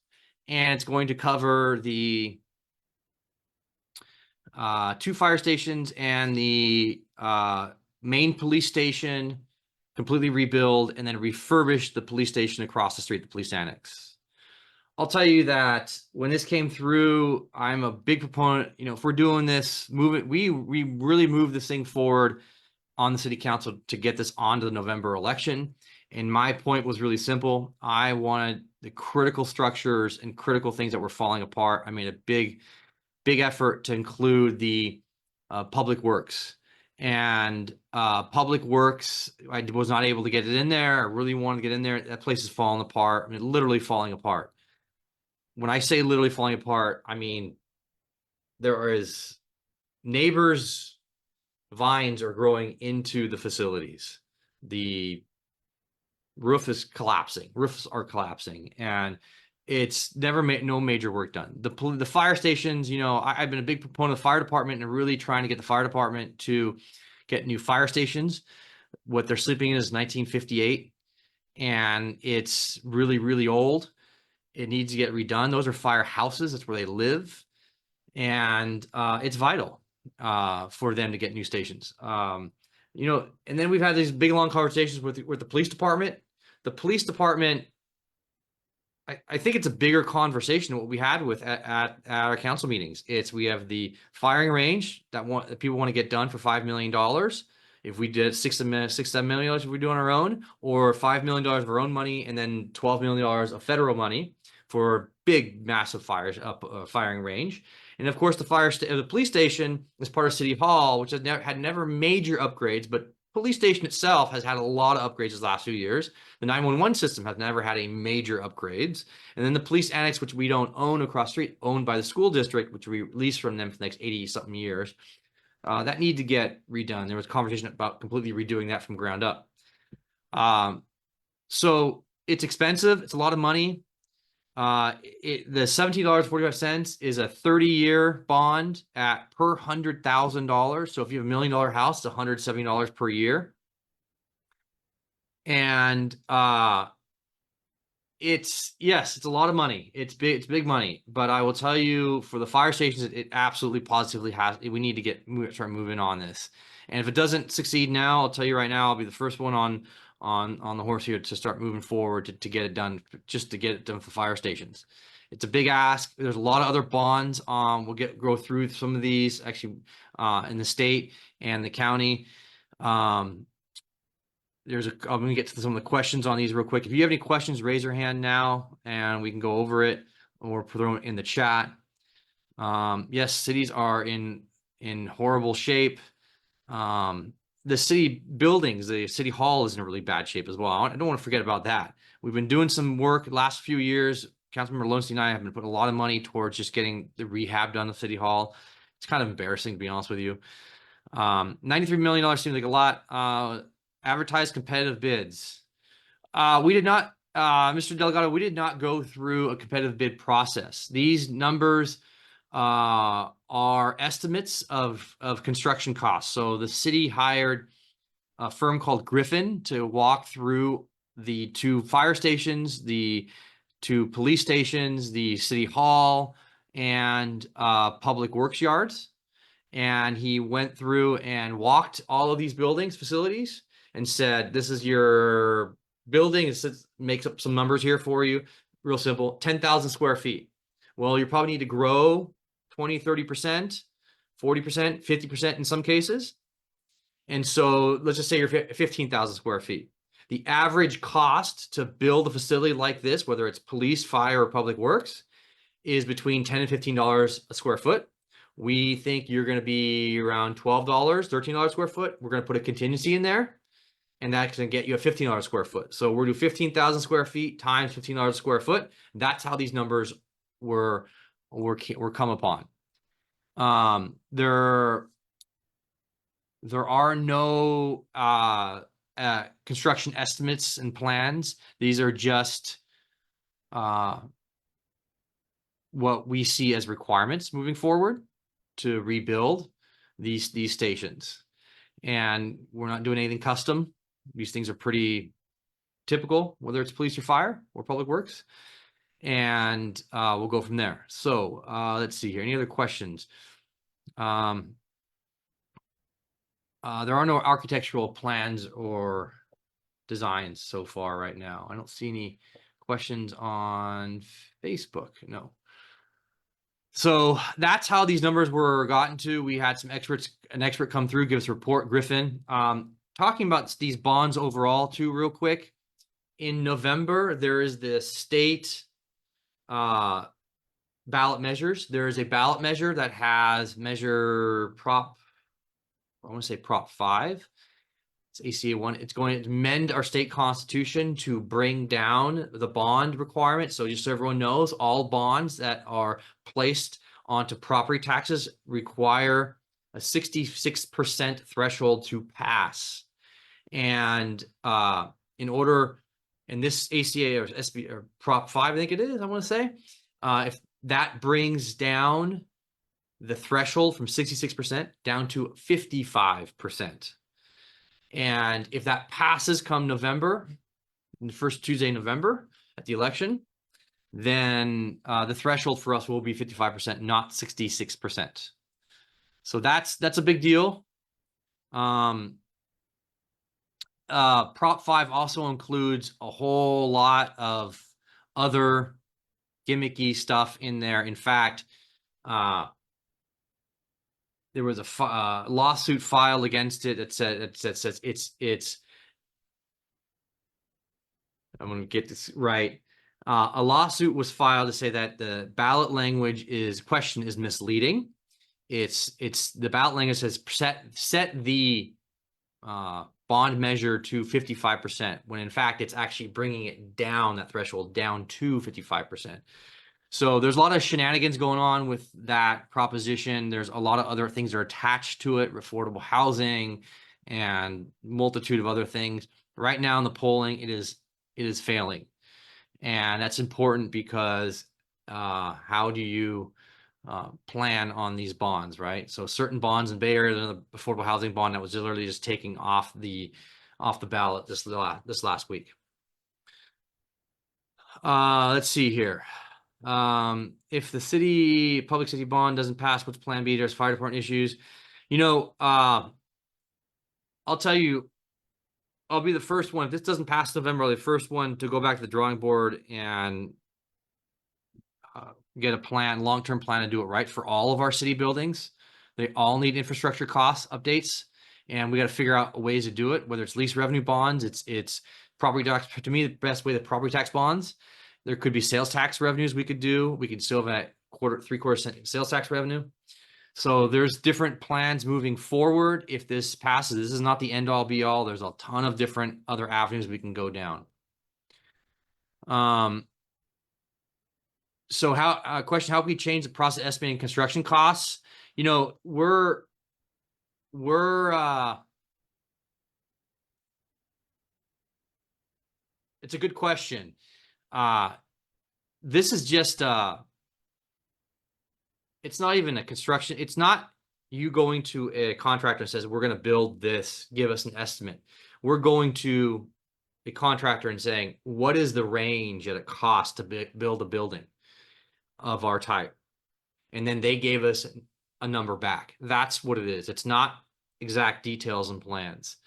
S1: and it's going to cover the 2 fire stations and the main police station, completely rebuild, and then refurbish the police station across the street, the police annex. I'll tell you that when this came through, I'm a big proponent. If we're doing this, we really moved this thing forward on the city council to get this onto the November election. And my point was really simple. I wanted the critical structures and critical things that were falling apart. I made a big effort to include the public works. And public works, I was not able to get it in there. I really wanted to get in there. That place is falling apart. I mean, literally falling apart. When I say literally falling apart, I mean, there is neighbors' vines are growing into the facilities. The roof is collapsing. Roofs are collapsing, and it's never made no major work done. The fire stations, I've been a big proponent of the fire department and really trying to get the fire department to get new fire stations. What they're sleeping in is 1958, and it's really, really old. It needs to get redone. Those are firehouses. That's where they live, and it's vital for them to get new stations. And then we've had these big, long conversations with the police department. The police department, I think it's a bigger conversation than what we had with at our council meetings. We have the firing range that people want to get done for $5 million. If we did $6-7 million, if we do on our own, or $5 million of our own money, and then $12 million of federal money for big, massive firing range. And of course, the police station is part of City Hall, which had never major upgrades, but police station itself has had a lot of upgrades the last few years. The 911 system has never had a major upgrades. And then the police annex, which we don't own across the street, owned by the school district, which we lease from them for the next 80-something years, that need to get redone. There was conversation about completely redoing that from ground up. So it's expensive. It's a lot of money. The $17.45 is a 30-year bond at per $100,000. So if you have $1 million house, it's $170 per year. And it's a lot of money. It's big money. But I will tell you, for the fire stations, it absolutely positively has. We need to start moving on this. And if it doesn't succeed now, I'll tell you right now, I'll be the first one on the horse here to start moving forward to get it done, just to get it done for fire stations. It's a big ask. There's a lot of other bonds. We'll go through some of these actually in the state and the county. I'm gonna get to some of the questions on these real quick. If you have any questions, raise your hand now and we can go over it, or throw it in the chat. Yes, cities are in horrible shape. The city buildings, the city hall is in really bad shape as well. I don't want to forget about that. We've been doing some work last few years. Councilmember Lowenstein and I have been putting a lot of money towards just getting the rehab done at City Hall. It's kind of embarrassing, to be honest with you. $93 million seems like a lot. Advertised competitive bids. We did not, Mr. Delgado, we did not go through a competitive bid process. These numbers are estimates of construction costs. So the city hired a firm called Griffin to walk through the 2 fire stations, the 2 police stations, the city hall, and public works yards. And he went through and walked all of these buildings, facilities, and said, this is your building. It makes up some numbers here for you. Real simple, 10,000 square feet. Well, you probably need to grow 20, 30%, 40%, 50% in some cases. And so let's just say you're 15,000 square feet. The average cost to build a facility like this, whether it's police, fire, or public works, is between $10 and $15 a square foot. We think you're going to be around $12, $13 a square foot. We're going to put a contingency in there, and that's going to get you a $15 a square foot. So we're doing 15,000 square feet times $15 a square foot. That's how these numbers were come upon. There are no construction estimates and plans. These are just what we see as requirements moving forward to rebuild these stations. And we're not doing anything custom. These things are pretty typical, whether it's police or fire or public works. And we'll go from there. So let's see here. Any other questions? There are no architectural plans or designs so far right now. I don't see any questions on Facebook. No. So that's how these numbers were gotten to. We had an expert come through, give us a report, Griffin. Talking about these bonds overall too, real quick. In November, there is the state ballot measures. There is a ballot measure that has Prop 5. It's ACA 1. It's going to amend our state constitution to bring down the bond requirement. So just so everyone knows, all bonds that are placed onto property taxes require a 66% threshold to pass. And in this ACA or SB or Prop 5, I think it is, I want to say, if that brings down the threshold from 66% down to 55%. And if that passes come November, the first Tuesday in November at the election, then the threshold for us will be 55%, not 66%. So that's a big deal. Prop 5 also includes a whole lot of other gimmicky stuff in there. In fact, there was a lawsuit filed against it that says it's I'm going to get this right. A lawsuit was filed to say that the ballot language question is misleading. It's the ballot language has set the bond measure to 55%, when in fact it's actually bringing it down, that threshold down to 55%. So there's a lot of shenanigans going on with that proposition. There's a lot of other things that are attached to it, affordable housing and multitude of other things. Right now in the polling, it is failing. And that's important because how do you plan on these bonds, right? So certain bonds in Bay Area, the affordable housing bond that was literally just taking off the ballot this last week. Let's see here. If the public safety bond doesn't pass, what's plan B? There's fire department issues. I'll tell you, I'll be the first one. If this doesn't pass November, I'll be the first one to go back to the drawing board and get a plan, long-term plan to do it right for all of our city buildings. They all need infrastructure cost updates, and we got to figure out ways to do it, whether it's lease revenue bonds, it's property tax. To me, the best way, the property tax bonds. There could be sales tax revenues we could do. We could still have that 3/4% sales tax revenue. So there's different plans moving forward. If this passes, this is not the end all be all. There's a ton of different other avenues we can go down. So question, how can we change the process estimating construction costs? You know, it's a good question. This is just, it's not even a construction. It's not you going to a contractor and says, we're going to build this, give us an estimate. We're going to a contractor and saying, what is the range at a cost to build a building of our type? And then they gave us a number back. That's what it is. It's not exact details and plans.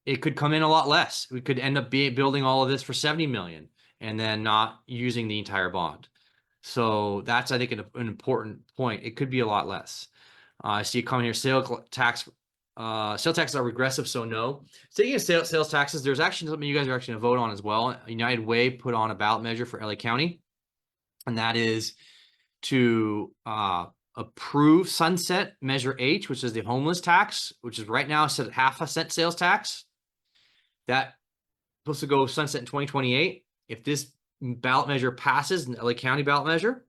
S1: It could come in a lot less. We could end up building all of this for 70 million and then not using the entire bond. So that's, I think, an important point. It could be a lot less. I see it coming here. Sales taxes are regressive, so no. Speaking of sales taxes, there's actually something you guys are actually going to vote on as well. United Way put on a ballot measure for LA County, and that is to approve sunset Measure H, which is the homeless tax, which is right now set at 0.5 cent sales tax. That's supposed to go sunset in 2028. If this ballot measure passes, an LA County ballot measure,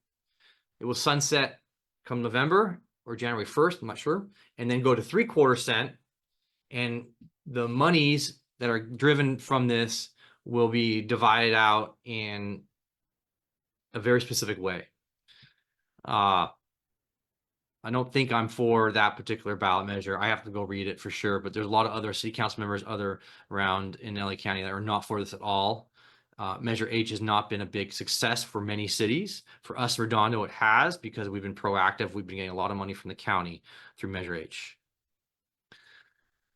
S1: it will sunset come November or January 1st, I'm not sure, and then go to 3/4 cent. And the monies that are driven from this will be divided out in a very specific way. I don't think I'm for that particular ballot measure. I have to go read it for sure, but there's a lot of other city council members around in LA County that are not for this at all. Measure H has not been a big success for many cities. For us, Redondo, it has, because we've been proactive. We've been getting a lot of money from the county through Measure H.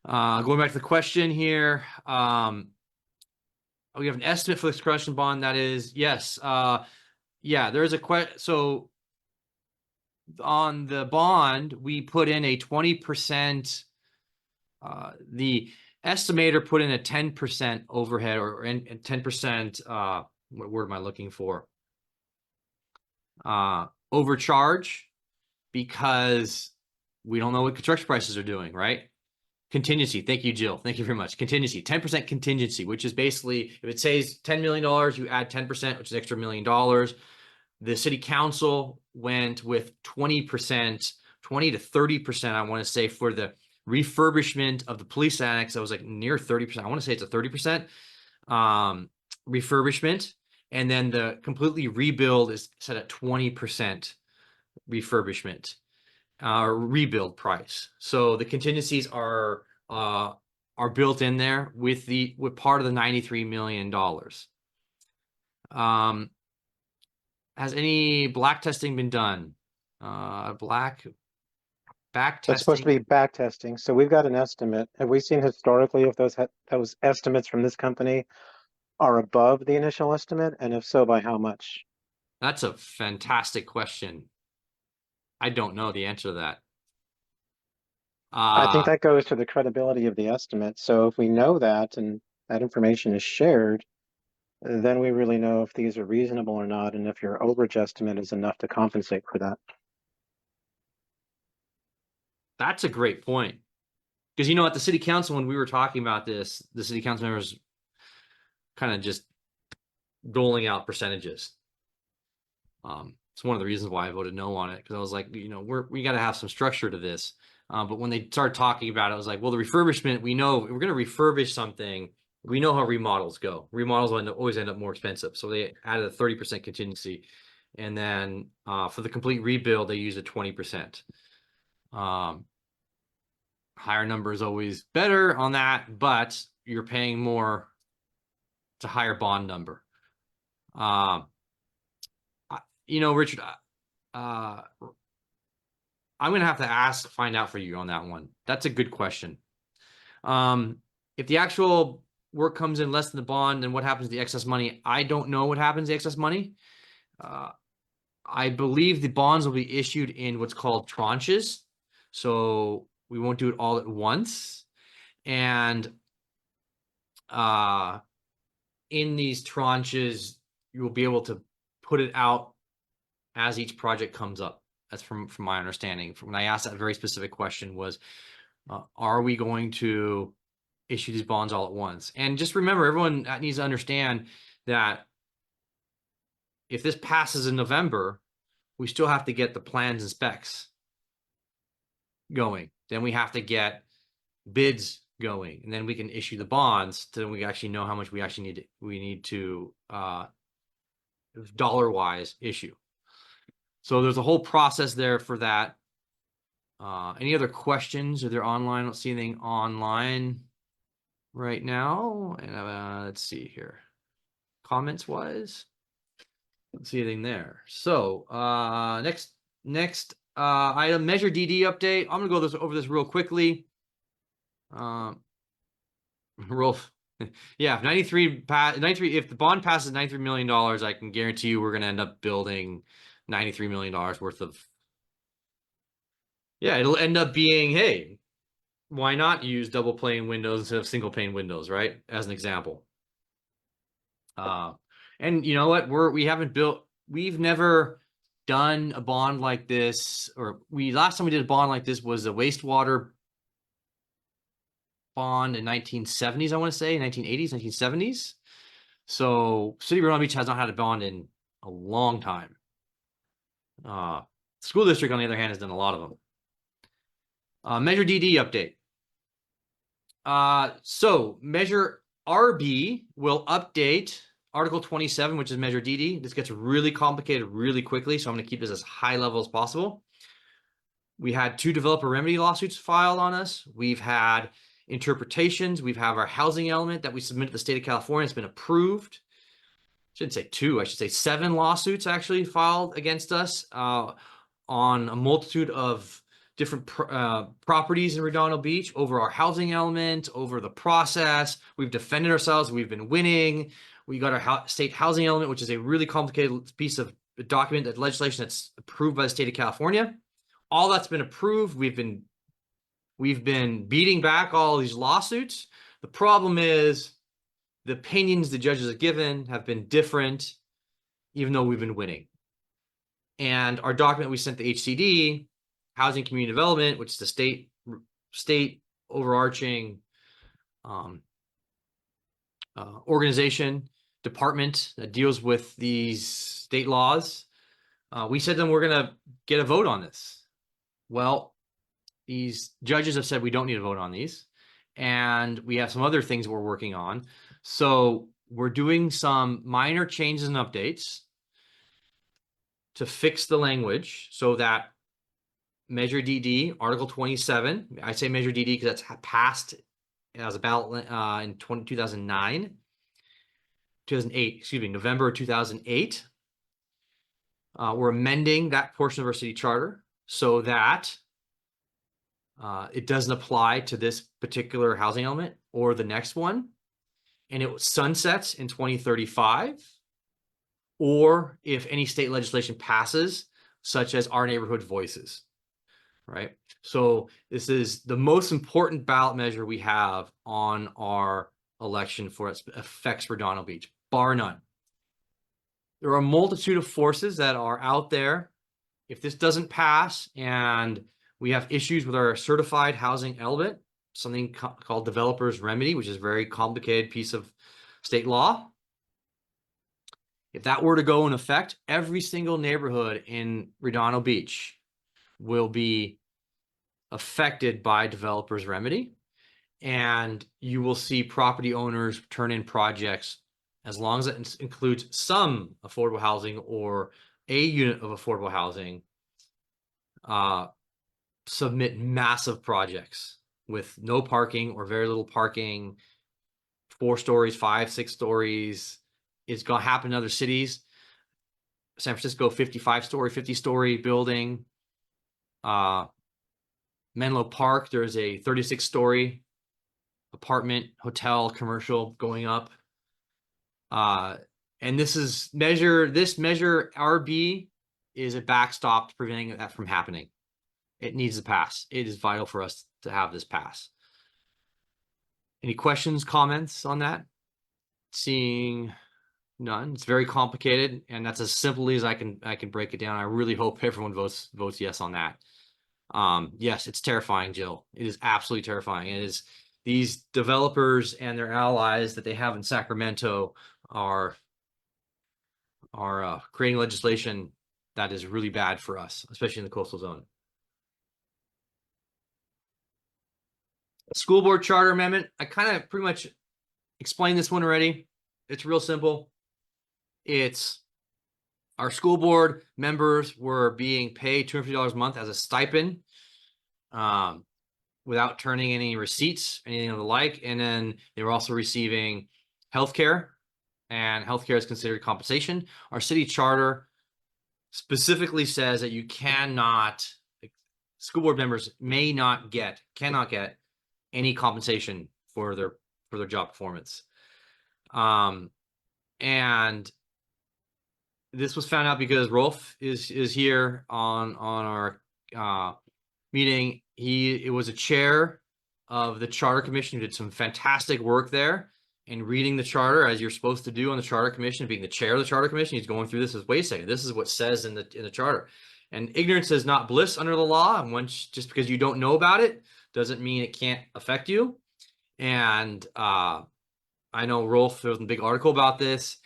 S1: Going back to the question here, we have an estimate for the construction bond. That is, yes. Yeah, there is a question. So on the bond, we put in a 20%, the estimator put in a 10% overhead or 10%, what word am I looking for? Overcharge, because we don't know what construction prices are doing, right? Contingency. Thank you, Jill. Thank you very much. Contingency, 10% contingency, which is basically, if it says $10 million, you add 10%, which is extra $1 million. The city council went with 20%, 20 to 30%, I want to say, for the refurbishment of the police annex. That was like near 30%. I want to say it's a 30% refurbishment. And then the completely rebuild is set at 20% refurbishment, rebuild price. So the contingencies are built in there with part of the $93 million. Has any black testing been done? Back testing.
S4: That's supposed to be back testing. So we've got an estimate. Have we seen historically if those estimates from this company are above the initial estimate? And if so, by how much?
S1: That's a fantastic question. I don't know the answer to that.
S4: I think that goes to the credibility of the estimate. So if we know that and that information is shared, then we really know if these are reasonable or not, and if your overage estimate is enough to compensate for that.
S1: That's a great point. Because, you know, at the city council, when we were talking about this, the city council members kind of just doling out percentages. It's one of the reasons why I voted no on it, because I was like, you know, we got to have some structure to this. But when they started talking about it, I was like, well, the refurbishment, we know we're going to refurbish something. We know how remodels go. Remodels always end up more expensive. So they added a 30% contingency. And then for the complete rebuild, they use a 20%. Higher number is always better on that, but you're paying more. It's a higher bond number. You know, Richard, I'm going to have to find out for you on that one. That's a good question. If the actual work comes in less than the bond, then what happens to the excess money? I don't know what happens to the excess money. I believe the bonds will be issued in what's called tranches. So we won't do it all at once. And in these tranches, you will be able to put it out as each project comes up. That's from my understanding. From when I asked that very specific question was, are we going to issue these bonds all at once? And just remember, everyone needs to understand that if this passes in November, we still have to get the plans and specs going. Then we have to get bids going, and then we can issue the bonds. Then we actually know how much we actually need to dollar wise issue. So there's a whole process there for that. Any other questions? Are there online? I don't see anything online right now. And let's see here. Comments wise, don't see anything there. So next item, Measure DD update. I'm gonna go over this real quickly. Yeah, if 93, if the bond passes $93 million, I can guarantee you we're going to end up building $93 million worth of. Yeah, it'll end up being, hey, why not use double pane windows instead of single pane windows, right? As an example. And you know what? We've never done a bond like this, or last time we did a bond like this was a wastewater bond in 1970s, I want to say 1980s, 1970s. So City of Redondo Beach has not had a bond in a long time. School district, on the other hand, has done a lot of them. Measure DD update. So Measure RB will update Article 27, which is Measure DD. This gets really complicated really quickly, so I'm going to keep this as high level as possible. We had 2 developer remedy lawsuits filed on us. We've had interpretations. We have our housing element that we submitted to the state of California. It's been approved. I shouldn't say 2, I should say 7 lawsuits actually filed against us on a multitude of different properties in Redondo Beach over our housing element, over the process. We've defended ourselves. We've been winning. We got our state housing element, which is a really complicated piece of document, that legislation that's approved by the state of California. All that's been approved. We've been beating back all these lawsuits. The problem is the opinions the judges have given have been different, even though we've been winning. And our document we sent to HCD, Housing Community Development, which is the state overarching organization, department that deals with these state laws. We said to them, we're going to get a vote on this. Well, these judges have said we don't need a vote on these, and we have some other things we're working on. So we're doing some minor changes and updates to fix the language so that Measure DD, Article 27, I say Measure DD because that's passed as a ballot in 2008, excuse me, November 2008. We're amending that portion of our city charter so that it doesn't apply to this particular housing element or the next one, and it sunsets in 2035, or if any state legislation passes, such as our neighborhood voices, right? So this is the most important ballot measure we have on our election for its effects for Redondo Beach, bar none. There are a multitude of forces that are out there. If this doesn't pass and we have issues with our certified housing element, something called developer's remedy, which is a very complicated piece of state law. If that were to go in effect, every single neighborhood in Redondo Beach will be affected by developer's remedy. And you will see property owners turn in projects, as long as it includes some affordable housing or a unit of affordable housing, submit massive projects with no parking or very little parking, 4 stories, 5, 6 stories. It's going to happen in other cities. San Francisco, 55-story, 50-story building. Menlo Park, there's a 36-story apartment, hotel, commercial going up. And this measure RB is a backstop preventing that from happening. It needs to pass. It is vital for us to have this pass. Any questions, comments on that? Seeing none. It's very complicated, and that's as simply as I can break it down. I really hope everyone votes yes on that. Yes, it's terrifying, Jill. It is absolutely terrifying. It is these developers and their allies that they have in Sacramento are creating legislation that is really bad for us, especially in the coastal zone. School board charter amendment. I kind of pretty much explained this one already. It's real simple. It's our school board members were being paid $250 a month as a stipend, without turning any receipts, anything of the like. And then they were also receiving healthcare, and healthcare is considered compensation. Our city charter specifically says that you cannot, school board members cannot get any compensation for their job performance. And this was found out because Rolf is here on our meeting. It was a chair of the charter commission who did some fantastic work there and reading the charter as you're supposed to do on the charter commission, being the chair of the charter commission. He's going through this as, wait a second, this is what says in the charter. And ignorance is not bliss under the law. And once, just because you don't know about it doesn't mean it can't affect you. And I know Rolf, there was a big article about this.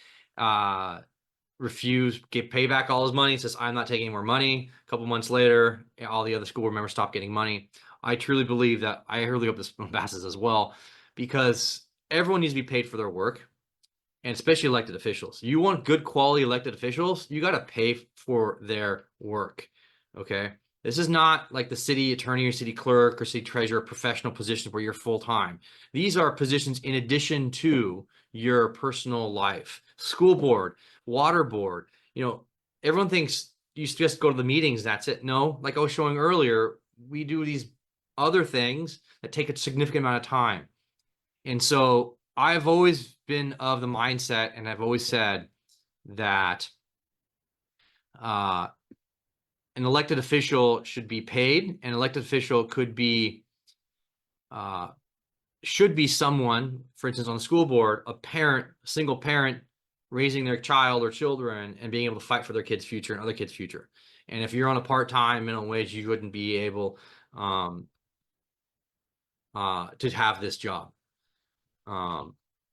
S1: Refused, get payback all his money, says, I'm not taking any more money. A couple months later, all the other school board members stopped getting money. I truly believe that, I really hope this passes as well, because everyone needs to be paid for their work, and especially elected officials. You want good quality elected officials, you got to pay for their work. Okay. This is not like the city attorney or city clerk or city treasurer professional positions where you're full-time. These are positions in addition to your personal life. School board, water board, everyone thinks you just go to the meetings, that's it. No, like I was showing earlier, we do these other things that take a significant amount of time. And so I've always been of the mindset, and I've always said that an elected official should be paid. An elected official could be, should be someone, for instance, on the school board, a parent, a single parent raising their child or children and being able to fight for their kids' future and other kids' future. And if you're on a part-time minimum wage, you wouldn't be able to have this job.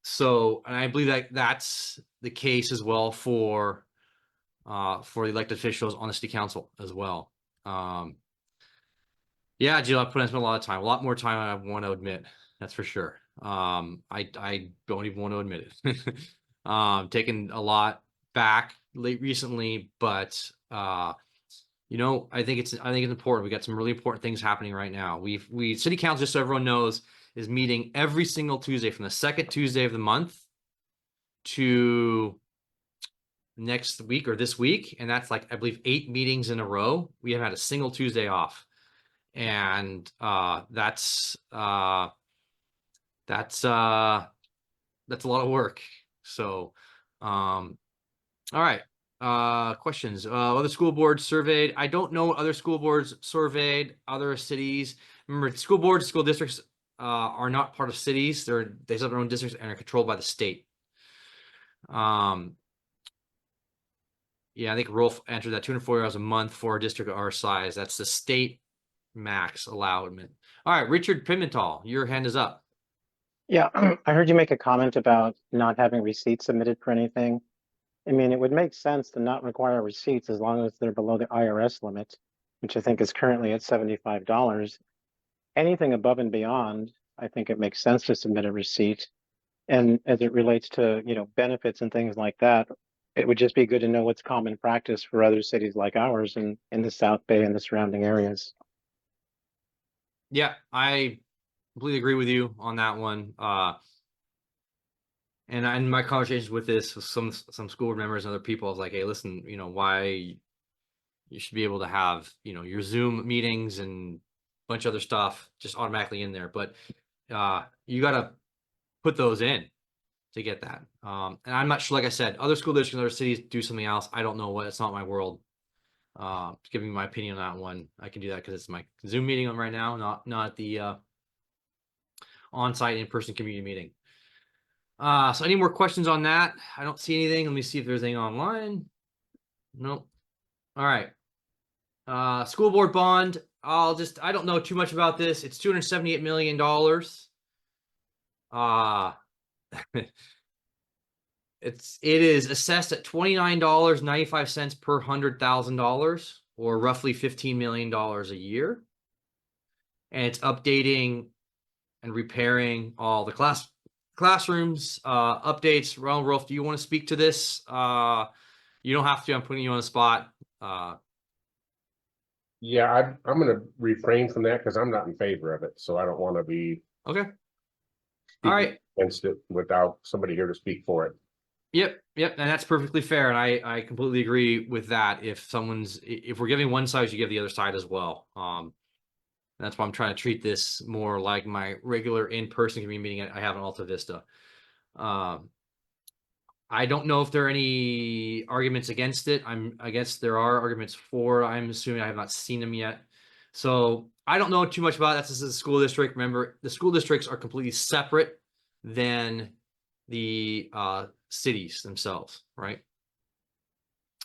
S1: So, and I believe that that's the case as well for the elected officials on the city council as well. Yeah, Jill, I spent a lot of time, a lot more time than I want to admit. That's for sure. I don't even want to admit it. Taken a lot back recently, but I think it's important. We got some really important things happening right now. City council, just so everyone knows, is meeting every single Tuesday from the second Tuesday of the month to next week or this week. And that's like, I believe, 8 meetings in a row. We haven't had a single Tuesday off. And that's a lot of work. So, all right. Questions. Other school boards surveyed. I don't know what other school boards surveyed, other cities. Remember, school boards, school districts are not part of cities. They have their own districts and are controlled by the state. Yeah, I think Rolf answered that. 240 hours a month for a district our size. That's the state max allowment. All right, Richard Pimental, your hand is up.
S4: Yeah, I heard you make a comment about not having receipts submitted for anything. I mean, it would make sense to not require receipts as long as they're below the IRS limit, which I think is currently at $75. Anything above and beyond, I think it makes sense to submit a receipt. And as it relates to, benefits and things like that, it would just be good to know what's common practice for other cities like ours in the South Bay and the surrounding areas.
S1: Yeah, I completely agree with you on that one. And in my conversations with this, with some school board members and other people, I was like, hey, listen, why you should be able to have, your Zoom meetings and a bunch of other stuff just automatically in there. But you gotta put those in to get that. And I'm not sure, like I said, other school districts in other cities do something else. I don't know what, it's not my world. Giving my opinion on that one. I can do that because it's my Zoom meeting on right now, not the on-site in-person community meeting. So any more questions on that? I don't see anything. Let me see if there's anything online. Nope. All right. School board bond. I don't know too much about this. It's $278 million. It is assessed at $29.95 per $100,000, or roughly $15 million a year. And it's updating and repairing all the classrooms, updates. Rolf, do you want to speak to this? You don't have to. I'm putting you on the spot.
S3: Yeah, I'm gonna refrain from that because I'm not in favor of it, so I don't want to be
S1: Okay. All right.
S3: against it without somebody here to speak for it.
S1: Yep, and that's perfectly fair, and I completely agree with that. If we're giving one side, you give the other side as well. That's why I'm trying to treat this more like my regular in-person community meeting I have in Alta Vista. I don't know if there are any arguments against it. I guess there are arguments for. I'm assuming I have not seen them yet. So I don't know too much about it. This is a school district. Remember, the school districts are completely separate than the cities themselves, right?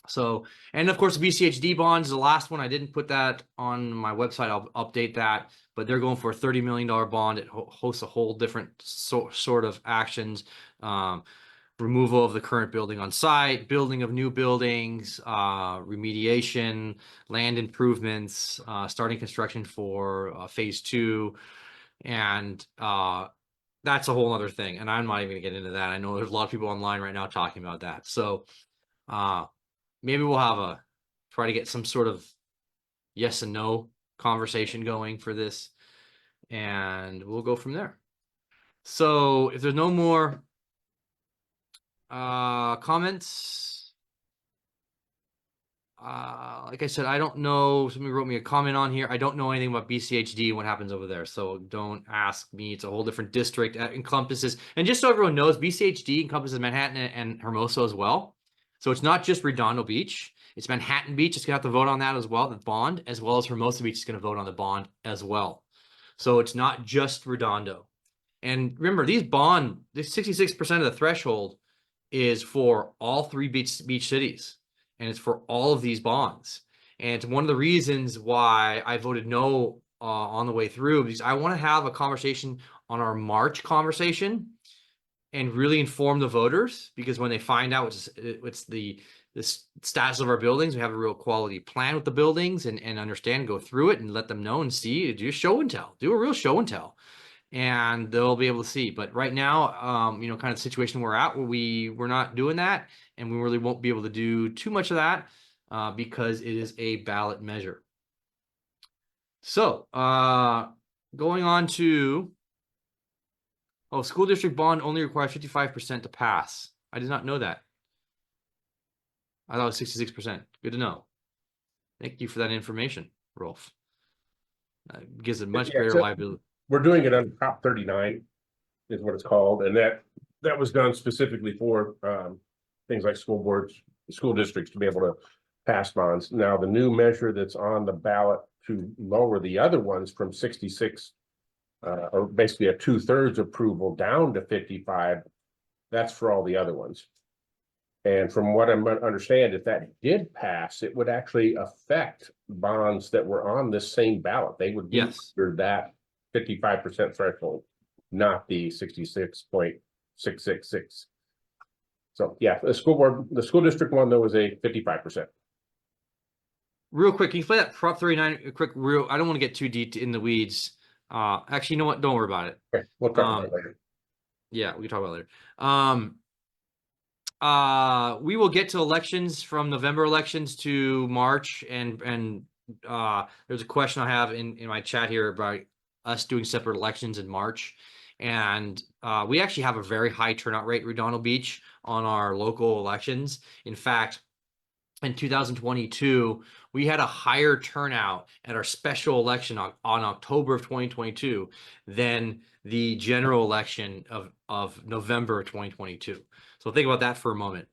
S1: So, and of course, the BCHD bonds is the last one. I didn't put that on my website. I'll update that, but they're going for a $30 million bond. It hosts a whole different sort of actions. Removal of the current building on site, building of new buildings, remediation, land improvements, starting construction for phase 2. And that's a whole other thing. And I'm not even gonna get into that. I know there's a lot of people online right now talking about that. So maybe we'll have try to get some sort of yes and no conversation going for this, and we'll go from there. So if there's no more comments, like I said, I don't know. Somebody wrote me a comment on here. I don't know anything about BCHD and what happens over there, so don't ask me. It's a whole different district. It encompasses, and just so everyone knows, BCHD encompasses Manhattan and Hermosa as well. So it's not just Redondo Beach. It's Manhattan Beach. It's gonna have to vote on that as well, the bond, as well as Hermosa Beach is gonna vote on the bond as well. So it's not just Redondo. And remember, this 66% of the threshold is for all 3 beach cities, and it's for all of these bonds. And it's one of the reasons why I voted no on the way through, because I want to have a conversation on our March conversation and really inform the voters, because when they find out what's the status of our buildings, we have a real quality plan with the buildings and understand, go through it and let them know and see, do show and tell, do a real show and tell. And they'll be able to see. But right now, kind of the situation we're at, where we're not doing that, and we really won't be able to do too much of that because it is a ballot measure. So going on to, school district bond only requires 55% to pass. I did not know that. I thought it was 66%. Good to know. Thank you for that information, Rolf. Gives a much greater liability.
S3: We're doing it on Prop 39 is what it's called. And that was done specifically for things like school boards, school districts to be able to pass bonds. Now, the new measure that's on the ballot to lower the other ones from 66, or basically a 2/3 approval down to 55, that's for all the other ones. And from what I understand, if that did pass, it would actually affect bonds that were on this same ballot. They would be under that 55% threshold, not the 66.666. So yeah, the school district one though is a 55%.
S1: Real quick, can you play that Prop 39? I don't want to get too deep in the weeds. Actually, you know what? Don't worry about it.
S3: Okay, we'll talk about it later.
S1: Yeah, we can talk about it later. We will get to elections from November elections to March, and there's a question I have in my chat here about us doing separate elections in March. And we actually have a very high turnout rate, Redondo Beach, on our local elections. In fact, in 2022, we had a higher turnout at our special election on October of 2022 than the general election of November of 2022. So think about that for a moment.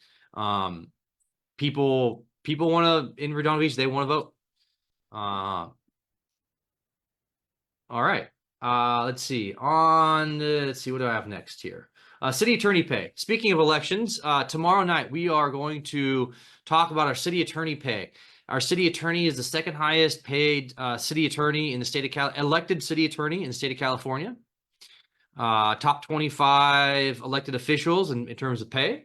S1: People want to, in Redondo Beach, they want to vote. All right. Let's see. Let's see, what do I have next here? City attorney pay. Speaking of elections, tomorrow night we are going to talk about our city attorney pay. Our city attorney is the second highest paid city attorney in the state of elected city attorney in the state of California. Top 25 elected officials in terms of pay.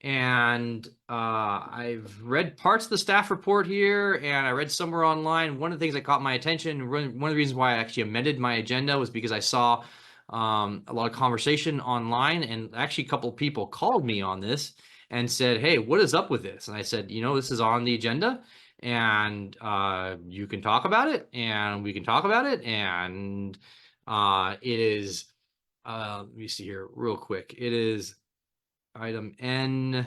S1: And I've read parts of the staff report here, and I read somewhere online. One of the things that caught my attention, one of the reasons why I actually amended my agenda was because I saw a lot of conversation online, and actually a couple of people called me on this and said, hey, what is up with this? And I said, this is on the agenda, and you can talk about it, and we can talk about it, and it is, let me see here real quick. It is item N3.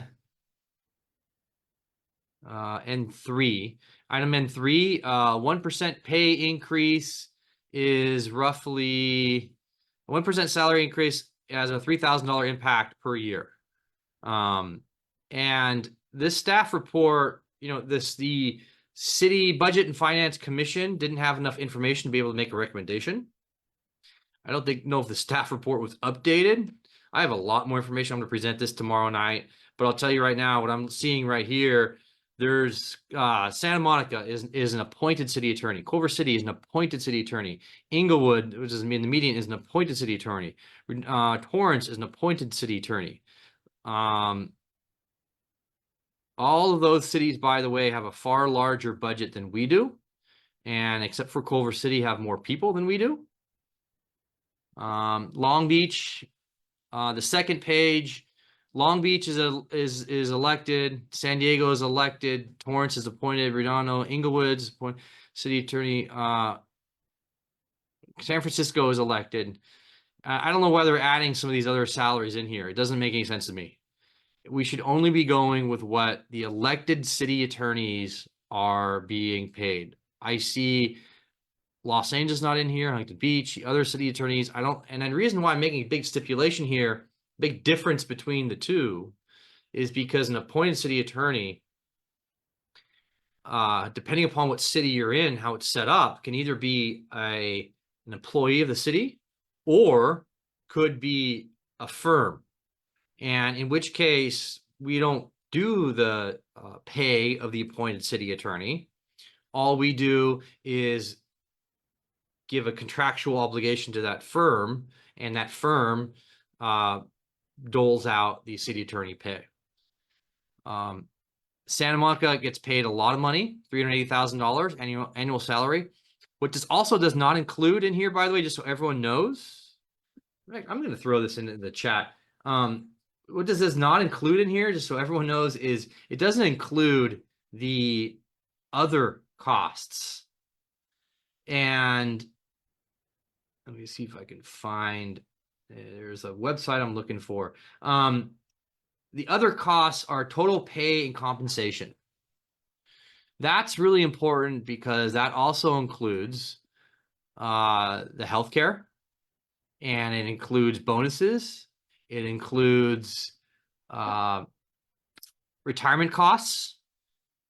S1: Item N3, 1% pay increase is roughly 1% salary increase has a $3,000 impact per year. And this staff report, the City Budget and Finance Commission didn't have enough information to be able to make a recommendation. I don't know if the staff report was updated. I have a lot more information. I'm going to present this tomorrow night, but I'll tell you right now what I'm seeing right here. There's Santa Monica is an appointed city attorney. Culver City is an appointed city attorney. Inglewood, which is in the median, is an appointed city attorney. Torrance is an appointed city attorney. All of those cities, by the way, have a far larger budget than we do, and except for Culver City, have more people than we do. Long Beach, the second page, Long Beach is elected, San Diego is elected, Torrance is appointed, Redondo, Inglewood's appointed city attorney, San Francisco is elected. I don't know why they're adding some of these other salaries in here. It doesn't make any sense to me. We should only be going with what the elected city attorneys are being paid. I see Los Angeles not in here, Huntington Beach, the other city attorneys. And the reason why I'm making a big stipulation here, big difference between the two, is because an appointed city attorney, depending upon what city you're in, how it's set up, can either be an employee of the city or could be a firm. And in which case, we don't do the pay of the appointed city attorney. All we do is give a contractual obligation to that firm, and that firm doles out the city attorney pay. Santa Monica gets paid a lot of money, $380,000 annual salary. What this also does not include in here, by the way, just so everyone knows, I'm going to throw this into the chat. What does this not include in here, just so everyone knows, is it doesn't include the other costs. And let me see if I can find, there's a website I'm looking for. The other costs are total pay and compensation. That's really important because that also includes the healthcare, and it includes bonuses. It includes retirement costs,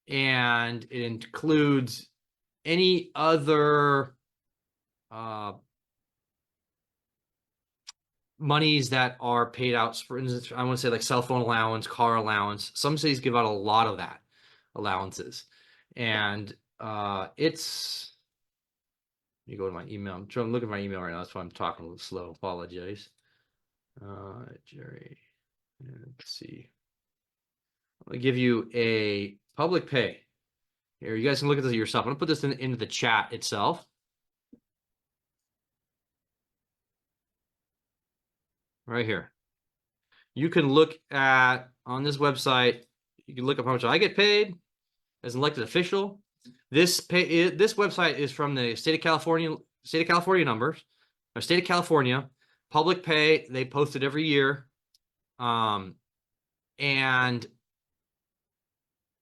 S1: and it includes any other monies that are paid out. For instance, I want to say like cell phone allowance, car allowance. Some cities give out a lot of that allowances. And it's, let me go to my email. I'm trying to look at my email right now. That's why I'm talking a little slow. Apologize. Jerry, let's see. I'm gonna give you a public pay. Here, you guys can look at this yourself. I'm gonna put this into the chat itself. Right here. You can look at, on this website, you can look up how much I get paid as an elected official. This website is from the state of California numbers, or state of California, public pay. They post it every year. And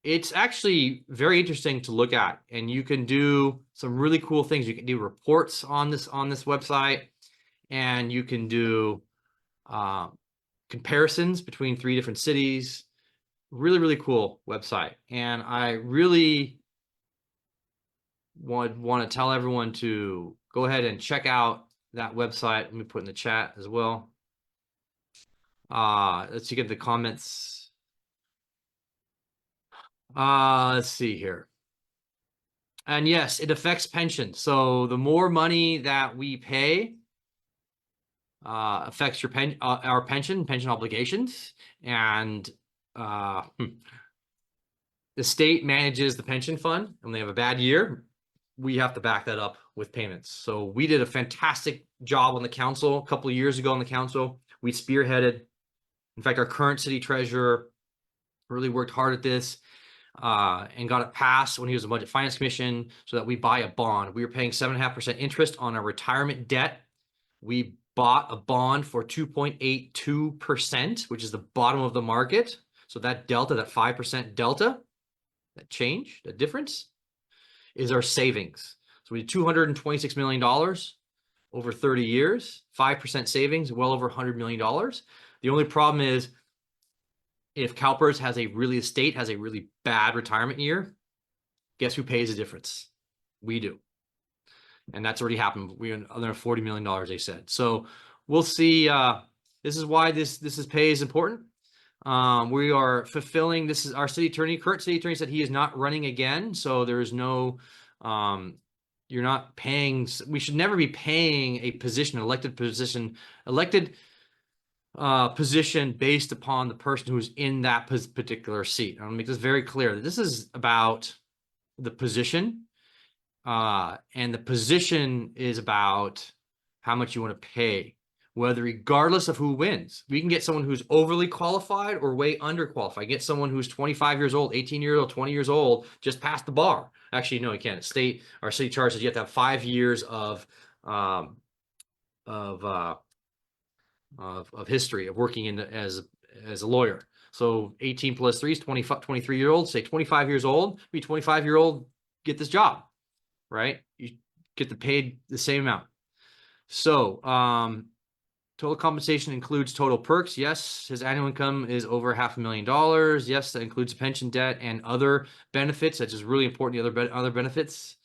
S1: it's actually very interesting to look at, and you can do some really cool things. You can do reports on this website, and you can do comparisons between 3 different cities. Really, really cool website. And I really want to tell everyone to go ahead and check out that website. Let me put in the chat as well. Let's get the comments. Let's see here. And yes, it affects pension. So the more money that we pay affects your our pension obligations. And the state manages the pension fund, and when they have a bad year, we have to back that up with payments. So we did a fantastic job on the council a couple of years ago on the council. We spearheaded. In fact, our current city treasurer really worked hard at this and got it passed when he was in Budget Finance Commission so that we buy a bond. We were paying 7.5% interest on our retirement debt. We bought a bond for 2.82%, which is the bottom of the market. So that delta, that 5% delta, that change, that difference is our savings. So we did $226 million over 30 years, 5% savings, well over $100 million. The only problem is if CalPERS has a really bad retirement year, guess who pays the difference? We do. And that's already happened. We're under $40 million, they said. So we'll see. This is why this pay is important. We are fulfilling, this is our city attorney, current city attorney said he is not running again. So there is no, you're not paying, we should never be paying a position, elected position based upon the person who's in that particular seat. I'm gonna make this very clear that this is about the position, and the position is about how much you want to pay, whether regardless of who wins. We can get someone who's overly qualified or way underqualified. Get someone who's 25 years old, 18 years old, 20 years old, just passed the bar. Actually, no, you can't. Our city charge says you have to have 5 years of history of working as a lawyer. So 18 plus 3 is 23-year-old. Say 25 years old, be 25-year-old, get this job, right? You get paid the same amount. So total compensation includes total perks. Yes, his annual income is over $500,000. Yes, that includes pension debt and other benefits. That's just really important. The other benefits.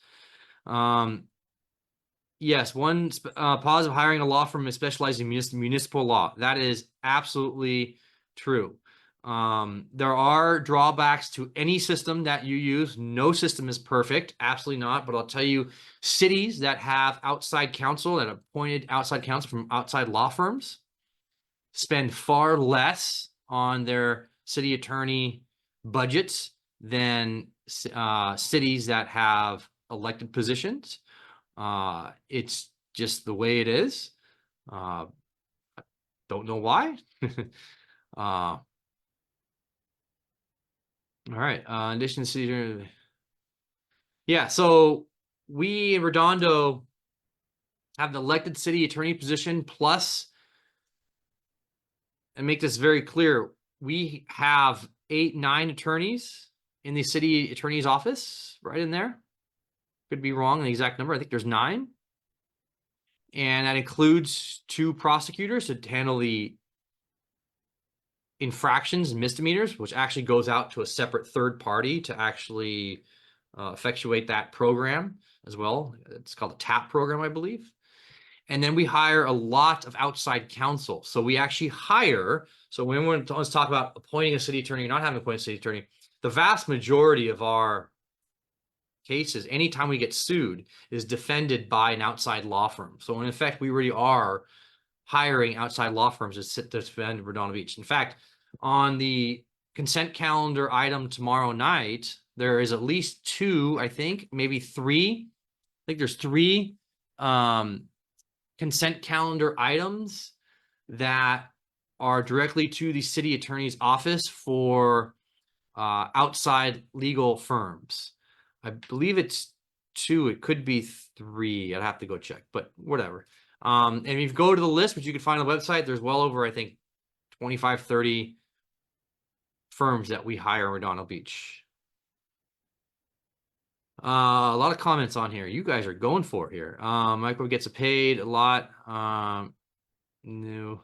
S1: Yes, one positive, hiring a law firm specializing in municipal law. That is absolutely true. There are drawbacks to any system that you use. No system is perfect, absolutely not. But I'll tell you, cities that have outside counsel, that appointed outside counsel from outside law firms, spend far less on their city attorney budgets than cities that have elected positions. It's just the way it is. I don't know why. All right. In addition to city, yeah. So we in Redondo have an elected city attorney position plus, and make this very clear, we have 8, 9 attorneys in the city attorney's office, right in there. Could be wrong in the exact number. I think there's 9. And that includes 2 prosecutors to handle the infractions and misdemeanors, which actually goes out to a separate third party to actually effectuate that program as well. It's called a TAP program, I believe. And then we hire a lot of outside counsel. So we actually hire, so when let's talk about appointing a city attorney, not having appointed a city attorney, the vast majority of our cases, anytime we get sued, is defended by an outside law firm. So in effect, we really are hiring outside law firms to defend Redondo Beach. In fact, on the consent calendar item tomorrow night, there is at least 2, I think, maybe 3. I think there's 3 consent calendar items that are directly to the city attorney's office for outside legal firms. I believe it's 2. It could be 3. I'd have to go check, but whatever. And if you go to the list, which you can find on the website, there's well over, I think, 25, 30 firms that we hire in Redondo Beach. A lot of comments on here. You guys are going for it here. Michael gets paid a lot. No.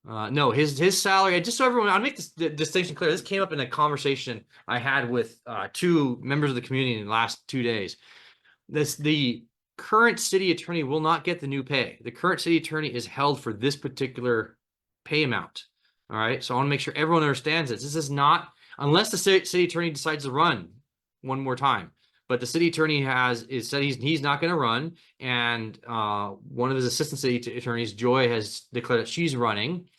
S1: No, his salary, just so everyone, I'll make this distinction clear. This came up in a conversation I had with two members of the community in the last 2 days. The current city attorney will not get the new pay. The current city attorney is held for this particular pay amount. All right. So I want to make sure everyone understands this. This is not, unless the city attorney decides to run one more time. But the city attorney said he's not going to run, and one of his assistant city attorneys, Joy, has declared that she's running,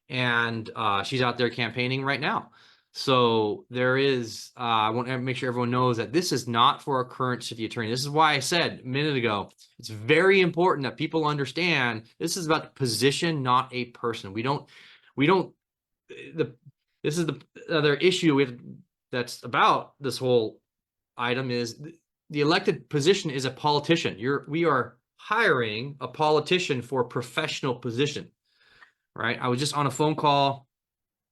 S1: and she's out there campaigning right now. So there is. I want to make sure everyone knows that this is not for our current city attorney. This is why I said a minute ago it's very important that people understand this is about the position, not a person. We don't. This is the other issue that's about this whole item is the elected position is a politician. We are hiring a politician for a professional position, right? I was just on a phone call,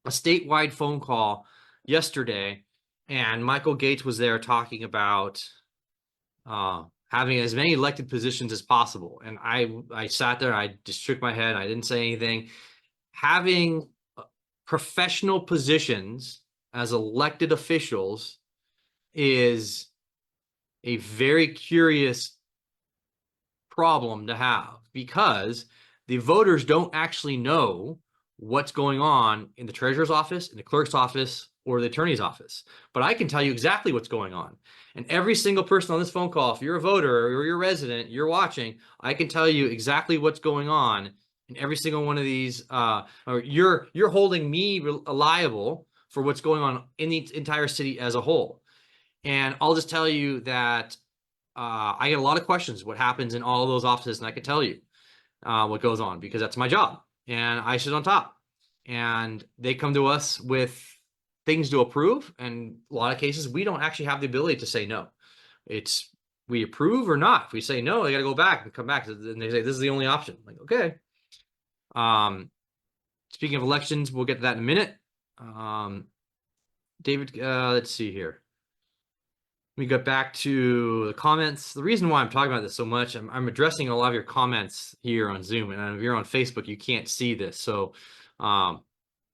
S1: a statewide phone call yesterday, and Michael Gates was there talking about having as many elected positions as possible. And I sat there, I just shook my head, I didn't say anything. Having professional positions as elected officials is a very curious problem to have, because the voters don't actually know what's going on in the treasurer's office, in the clerk's office, or the attorney's office. But I can tell you exactly what's going on. And every single person on this phone call, if you're a voter or you're a resident, you're watching, I can tell you exactly what's going on in every single one of these. Or you're holding me liable for what's going on in the entire city as a whole. And I'll just tell you that I get a lot of questions what happens in all of those offices, and I can tell you what goes on, because that's my job, and I sit on top. And they come to us with things to approve, and a lot of cases we don't actually have the ability to say no. It's we approve or not. If we say no, they got to go back and come back, and they say this is the only option. I'm like, okay. Speaking of elections, we'll get to that in a minute. David, let's see here. We got back to the comments. The reason why I'm talking about this so much, I'm addressing a lot of your comments here on Zoom, and if you're on Facebook, you can't see this. So I'm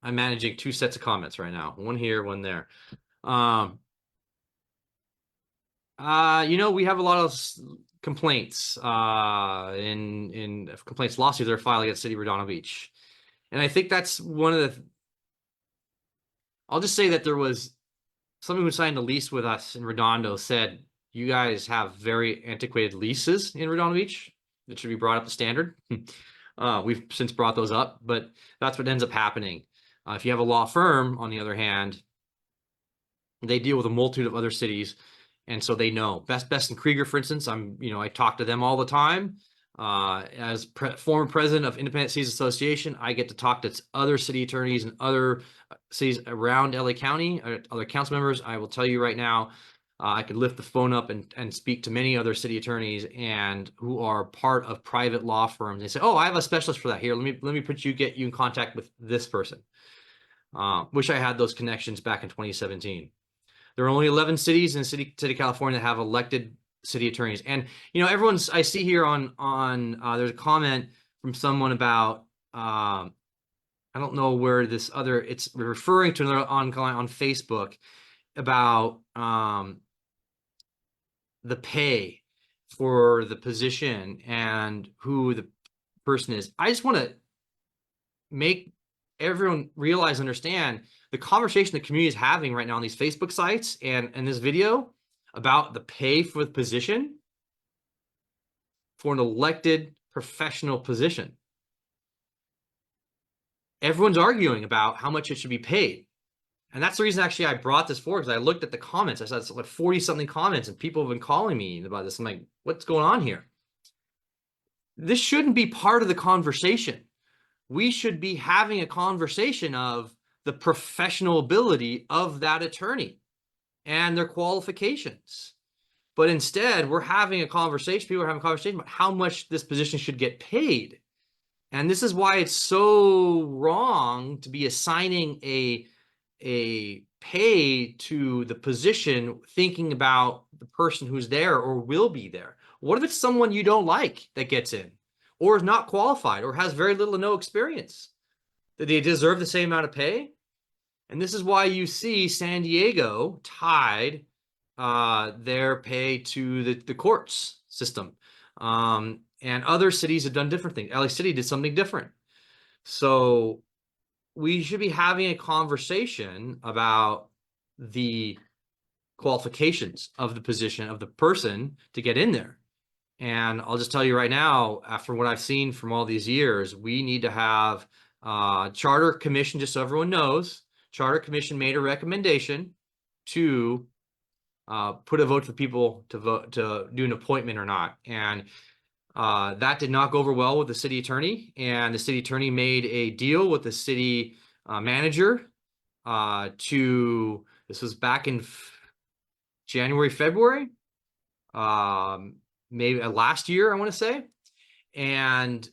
S1: managing 2 sets of comments right now, one here, one there. We have a lot of complaints in complaints lawsuits that are filed against City of Redondo Beach. And I think that's one of I'll just say that there was someone who signed a lease with us in Redondo said, you guys have very antiquated leases in Redondo Beach that should be brought up to standard. We've since brought those up, but that's what ends up happening. If you have a law firm, on the other hand, they deal with a multitude of other cities, and so they know. Best and Krieger, for instance, I talk to them all the time. As former president of Independent Cities Association, I get to talk to other city attorneys and other cities around LA County, other council members. I will tell you right now, I could lift the phone up and speak to many other city attorneys and who are part of private law firms. They say, "Oh, I have a specialist for that. Here, let me get you in contact with this person." Wish I had those connections back in 2017. There are only 11 cities in the city of California that have elected city attorneys. And I see here on there's a comment from someone about I don't know where this other, it's referring to another on Facebook about the pay for the position and who the person is. I just want to make everyone realize, understand the conversation the community is having right now on these Facebook sites and this video about the pay for the position for an elected professional position. Everyone's arguing about how much it should be paid. And that's the reason actually I brought this forward, because I looked at the comments. I saw it's like 40 something comments and people have been calling me about this. I'm like, what's going on here? This shouldn't be part of the conversation. We should be having a conversation of the professional ability of that attorney and their qualifications. But instead, we're having a conversation, people are having a conversation about how much this position should get paid. And this is why it's so wrong to be assigning a pay to the position, thinking about the person who's there or will be there? What if it's someone you don't like that gets in, or is not qualified, or has very little to no experience? Do they deserve the same amount of pay? And this is why you see San Diego tied their pay to the courts system. And other cities have done different things. LA City did something different. So we should be having a conversation about the qualifications of the position of the person to get in there. And I'll just tell you right now, after what I've seen from all these years, we need to have Charter Commission, just so everyone knows, Charter Commission made a recommendation to put a vote for people to vote to do an appointment or not. And that did not go over well with the city attorney, and the city attorney made a deal with the city manager this was back in January, February, maybe last year, I want to say, and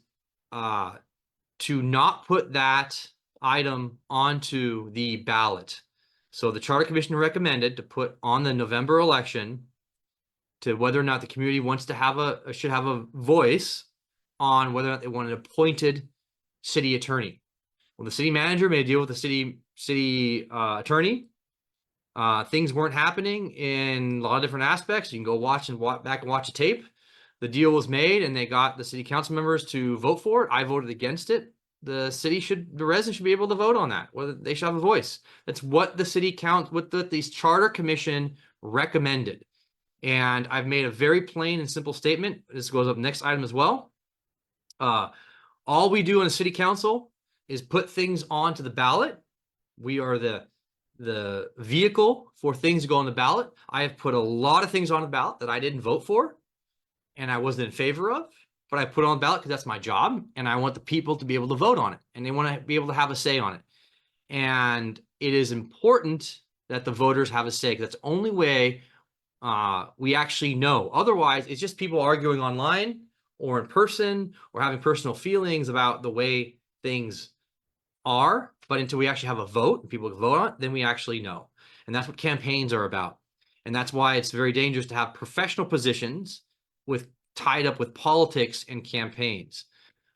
S1: to not put that item onto the ballot. So the Charter Commission recommended to put on the November election to whether or not the community wants to should have a voice on whether or not they want an appointed city attorney. Well, the city manager made a deal with the city attorney. Things weren't happening in a lot of different aspects. You can go back and watch the tape. The deal was made, and they got the city council members to vote for it. I voted against it. The residents should be able to vote on that, whether they should have a voice. That's what the the Charter Commission recommended. And I've made a very plain and simple statement. This goes up next item as well. All we do in the city council is put things onto the ballot. We are the vehicle for things to go on the ballot. I have put a lot of things on the ballot that I didn't vote for and I wasn't in favor of, but I put it on the ballot because that's my job, and I want the people to be able to vote on it, and they want to be able to have a say on it. And it is important that the voters have a say, because that's the only way we actually know. Otherwise, it's just people arguing online or in person or having personal feelings about the way things are. But until we actually have a vote and people can vote on it, then we actually know. And that's what campaigns are about. And that's why it's very dangerous to have professional positions tied up with politics and campaigns.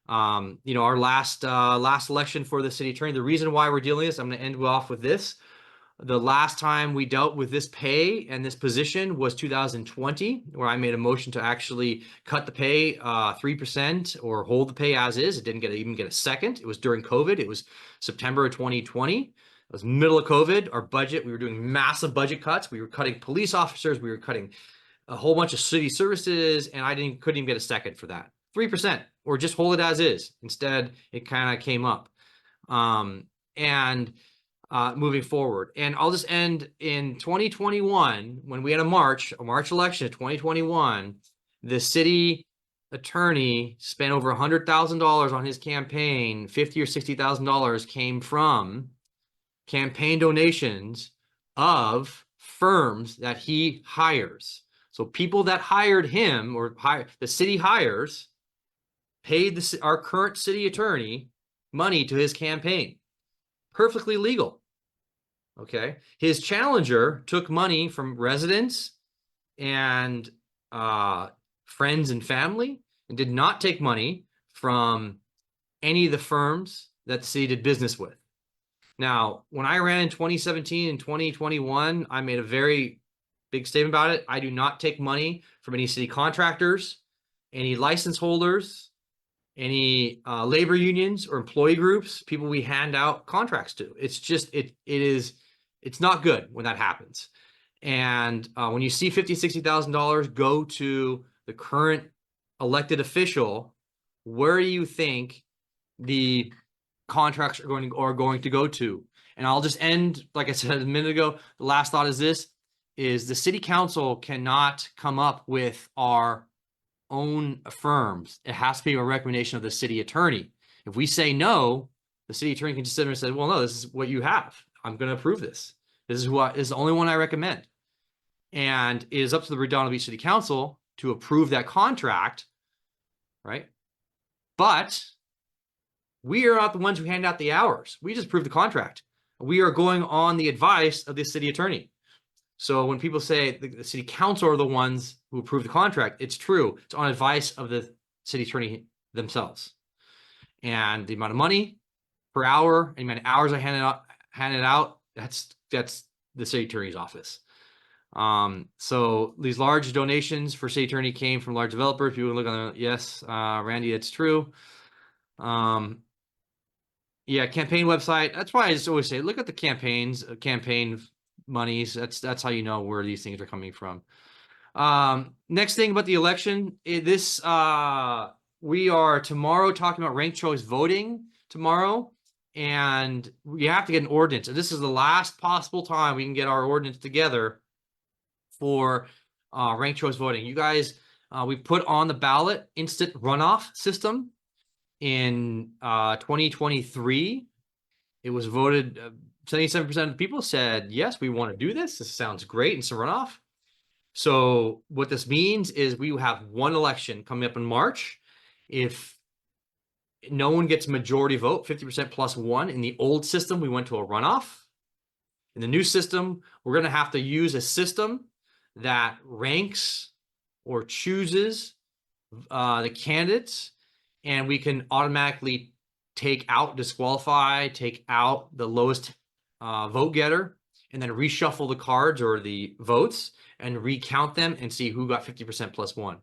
S1: Our last election for the city attorney, the reason why we're dealing with this, I'm going to end off with this. The last time we dealt with this pay and this position was 2020, where I made a motion to actually cut the pay 3% or hold the pay as is. It didn't even get a second. It was during COVID. It was September of 2020. It was middle of COVID. Our budget, we were doing massive budget cuts. We were cutting police officers. We were cutting a whole bunch of city services, and couldn't even get a second for that. 3%, or just hold it as is. Instead, it kind of came up. Moving forward. And I'll just end in 2021, when we had a March election of 2021, the city attorney spent over $100,000 on his campaign. $50,000 or $60,000 came from campaign donations of firms that he hires. So people that hired him, or the city hires, paid our current city attorney money to his campaign. Perfectly legal. Okay. His challenger took money from residents and friends and family, and did not take money from any of the firms that the city did business with. Now, when I ran in 2017 and 2021, I made a very big statement about it. I do not take money from any city contractors, any license holders, any labor unions or employee groups, people we hand out contracts to. It's just, it's not good when that happens. And when you see $50,000, $60,000 go to the current elected official, where do you think the contracts are going to go to? And I'll just end, like I said a minute ago, the last thought is this, is the city council cannot come up with our own firms. It has to be a recommendation of the city attorney. If we say no, the city attorney can just sit there and say, well, no, this is what you have. I'm going to approve this. This is the only one I recommend. And it is up to the Redondo Beach City Council to approve that contract, right? But we are not the ones who hand out the hours. We just approve the contract. We are going on the advice of the city attorney. So when people say the city council are the ones who approve the contract, it's true. It's on advice of the city attorney themselves. And the amount of money per hour, and the amount of hours I handed out, that's the city attorney's office. So these large donations for city attorney came from large developers. People look on the, yes, Randy, that's true. Yeah, campaign website. That's why I just always say, look at the campaigns, campaign monies. That's how you know where these things are coming from. Next thing about the election, we are tomorrow talking about ranked choice voting tomorrow, and we have to get an ordinance. And this is the last possible time we can get our ordinance together for ranked choice voting. You guys, we put on the ballot instant runoff system in 2023. It was voted, 77% of people said, yes, we want to do this. This sounds great. Instant runoff. So what this means is we have one election coming up in March. If no one gets majority vote, 50% plus one, in the old system, we went to a runoff. In the new system, we're going to have to use a system that ranks or chooses the candidates, and we can automatically take out, disqualify, take out the lowest vote getter, and then reshuffle the cards or the votes and recount them and see who got 50% plus one.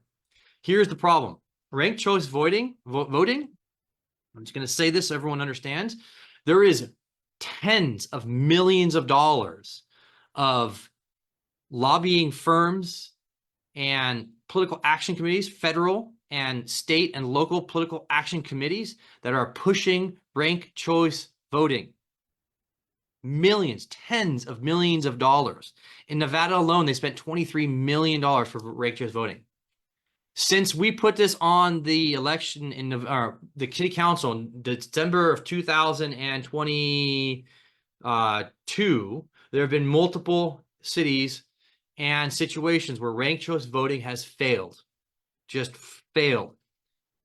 S1: Here's the problem. Ranked choice voting, I'm just going to say this so everyone understands. There is tens of millions of dollars of lobbying firms and political action committees, federal and state and local political action committees that are pushing ranked choice voting. Millions, tens of millions of dollars. In Nevada alone, they spent $23 million for ranked choice voting. Since we put this on the election in the city council in December of 2022, there have been multiple cities and situations where ranked choice voting has failed, just failed.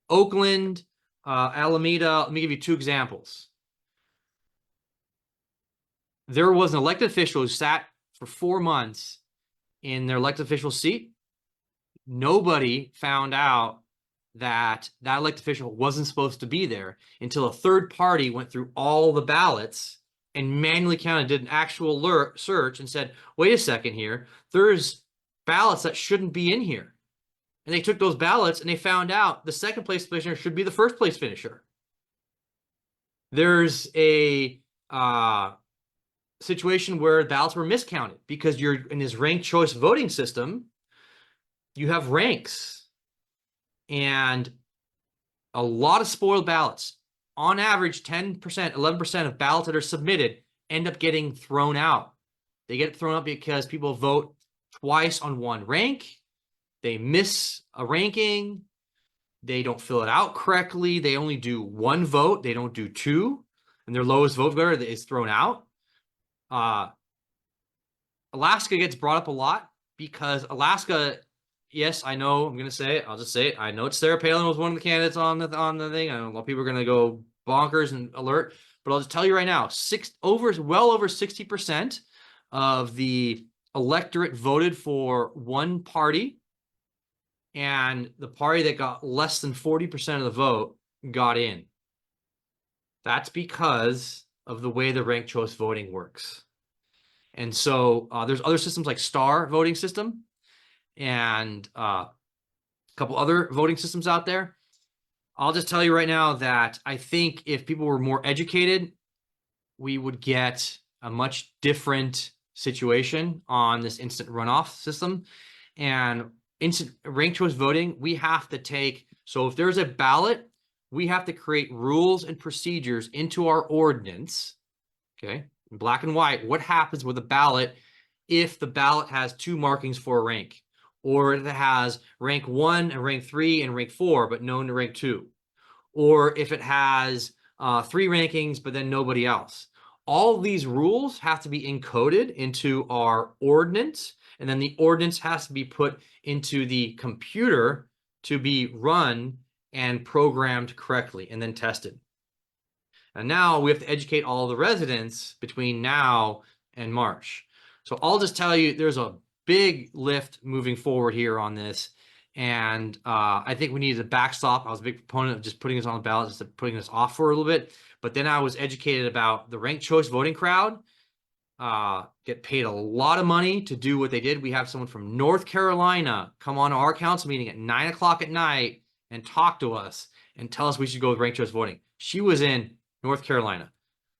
S1: Oakland, Alameda, let me give you two examples. There was an elected official who sat for 4 months in their elected official seat. Nobody found out that that elected official wasn't supposed to be there until a third party went through all the ballots and manually counted, did an actual search and said, wait a second here, there's ballots that shouldn't be in here. And they took those ballots and they found out the second place finisher should be the first place finisher. There's a situation where ballots were miscounted because you're in this ranked choice voting system. You have ranks and a lot of spoiled ballots. On average, 10%, 11% of ballots that are submitted end up getting thrown out. They get thrown out because people vote twice on one rank. They miss a ranking. They don't fill it out correctly. They only do one vote. They don't do two. And their lowest vote getter is thrown out. Alaska gets brought up a lot because Alaska, yes, I know, I'm going to say it. I'll just say it. I know it's Sarah Palin was one of the candidates on the thing. I know a lot of people are going to go bonkers and alert, but I'll just tell you right now, well over 60% of the electorate voted for one party, and the party that got less than 40% of the vote got in. That's because of the way the ranked choice voting works. And so there's other systems like star voting system and a couple other voting systems out there. I'll just tell you right now that I think if people were more educated, we would get a much different situation on this instant runoff system. And instant ranked choice voting, we have to take, so if there's a ballot, we have to create rules and procedures into our ordinance, okay, in black and white, what happens with a ballot if the ballot has two markings for a rank, or if it has rank 1 and rank 3 and rank 4, but no to rank 2, or if it has 3 rankings, but then nobody else. All these rules have to be encoded into our ordinance, and then the ordinance has to be put into the computer to be run and programmed correctly and then tested. And now we have to educate all the residents between now and March. So I'll just tell you, there's a big lift moving forward here on this. And I think we needed a backstop. I was a big proponent of just putting this on the ballot, just putting this off for a little bit. But then I was educated about the ranked choice voting crowd. Get paid a lot of money to do what they did. We have someone from North Carolina come on our council meeting at 9 o'clock at night and talk to us and tell us we should go with ranked choice voting. She was in North Carolina.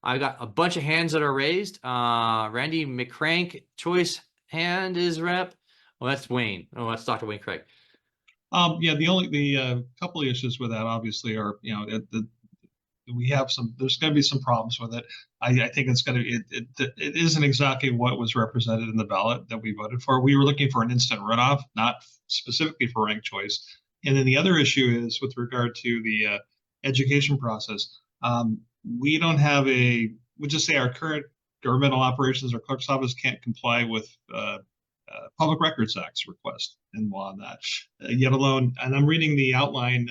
S1: I got a bunch of hands that are raised. Randy McCrank, choice hand is rep. Well, that's Wayne. Oh, that's Dr. Wayne Craig.
S7: Yeah, the couple of issues with that obviously are, you know, we have there's going to be some problems with it. I think it's going to, it isn't exactly what was represented in the ballot that we voted for. We were looking for an instant runoff, not specifically for ranked choice. And then the other issue is with regard to the education process. We don't have we'll just say our current governmental operations, our clerk's office can't comply with Public Records Act's request and law on that, yet alone. And I'm reading the outline.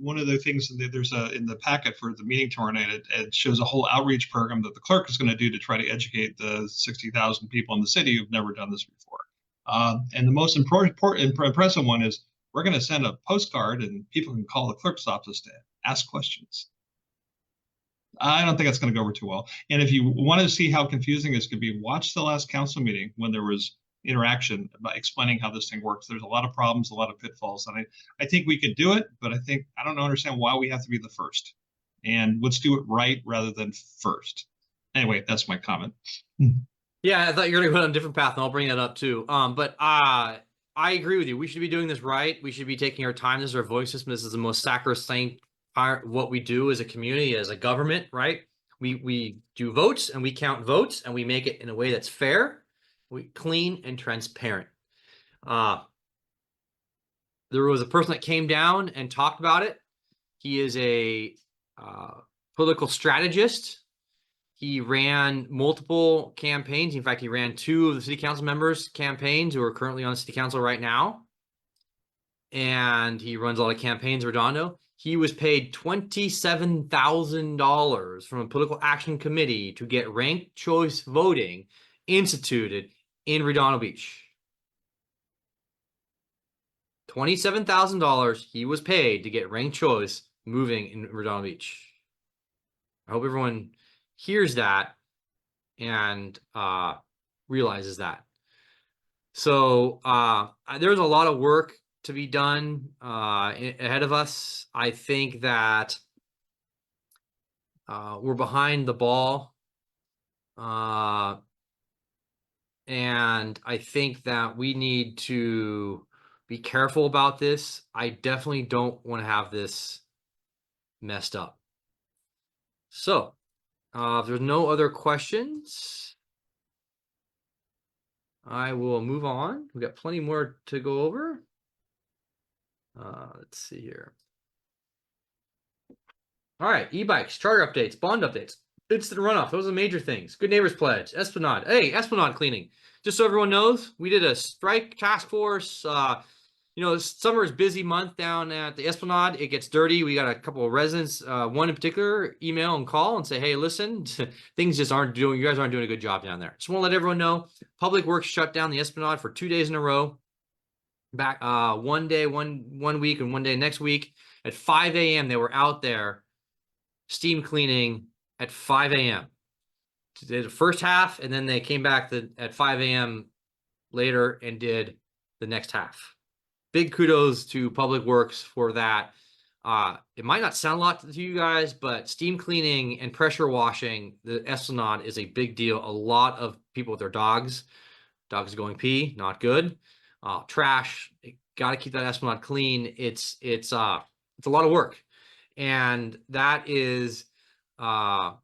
S7: One of the things that there's in the packet for the meeting tomorrow night, it shows a whole outreach program that the clerk is going to do to try to educate the 60,000 people in the city who've never done this before. And the most impressive one is we're going to send a postcard and people can call the clerk's office to ask questions. I don't think that's going to go over too well. And if you want to see how confusing this could be, watch the last council meeting when there was interaction about explaining how this thing works. There's a lot of problems, a lot of pitfalls, and I think we could do it, but I don't understand why we have to be the first. And let's do it right rather than first. Anyway, that's my comment.
S1: Yeah, I thought you were going to go on a different path, and I'll bring that up too. But I agree with you. We should be doing this right. We should be taking our time. This is our voice system. This is the most sacrosanct part, what we do as a community, as a government, right? We do votes and we count votes and we make it in a way that's fair, clean and transparent. There was a person that came down and talked about it. He is a political strategist. He ran multiple campaigns. In fact, he ran 2 of the city council members' campaigns who are currently on the city council right now. And he runs a lot of campaigns, Redondo. He was paid $27,000 from a political action committee to get ranked choice voting instituted in Redondo Beach. $27,000 he was paid to get ranked choice moving in Redondo Beach. I hope everyone hears that and realizes that. So there's a lot of work to be done ahead of us. I think that we're behind the ball. And I think that we need to be careful about this. I definitely don't want to have this messed up. So if there's no other questions, I will move on. We got plenty more to go over. Let's see here. All right, e-bikes, charter updates, bond updates, instant runoff. Those are the major things. Good Neighbors Pledge, Esplanade. Hey, Esplanade cleaning. Just so everyone knows, we did a strike task force. You know, summer is busy month down at the Esplanade. It gets dirty. We got a couple of residents, one in particular, email and call and say, hey, listen, things just aren't doing, you guys aren't doing a good job down there. Just want to let everyone know, Public Works shut down the Esplanade for 2 days in a row. Back one day, one week, and one day next week at 5 a.m. They were out there steam cleaning at 5 a.m. They did the first half, and then they came back at 5 a.m. later and did the next half. Big kudos to Public Works for that. It might not sound a lot to you guys, but steam cleaning and pressure washing the Esplanade is a big deal. A lot of people with their dogs going pee, not good. Trash, got to keep that Esplanade clean. It's a lot of work, and that is a lot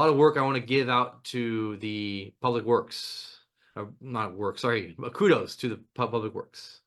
S1: of work I want to give out to the Public Works. Kudos to the Public Works.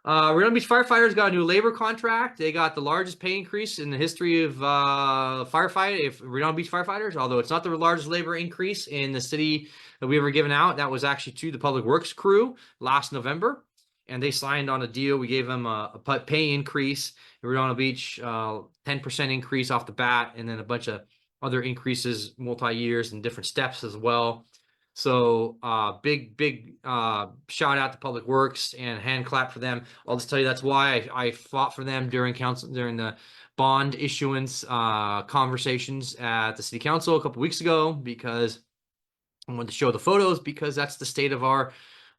S1: Redondo Beach firefighters got a new labor contract. They got the largest pay increase in the history of Redondo Beach firefighters, although it's not the largest labor increase in the city that we ever given out. That was actually to the Public Works crew last November, and they signed on a deal. We gave them a pay increase in Redondo Beach, 10% increase off the bat, and then a bunch of other increases, multi-years and different steps as well. So big shout out to Public Works and hand clap for them. I'll just tell you that's why I fought for them during the bond issuance conversations at the city council a couple weeks ago, because I wanted to show the photos, because that's the state of our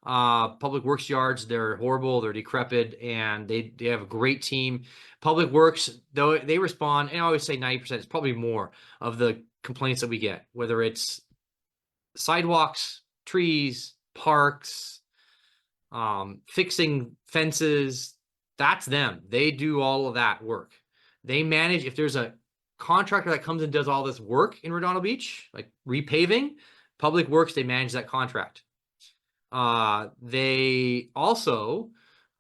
S1: Public Works yards. They're horrible, they're decrepit, and they have a great team. Public Works, though, they respond, and I always say 90%, it's probably more of the complaints that we get, whether it's sidewalks, trees, parks, fixing fences. That's them. They do all of that work. They manage, if there's a contractor that comes and does all this work in Redondo Beach, like repaving, Public Works, they manage that contract. They also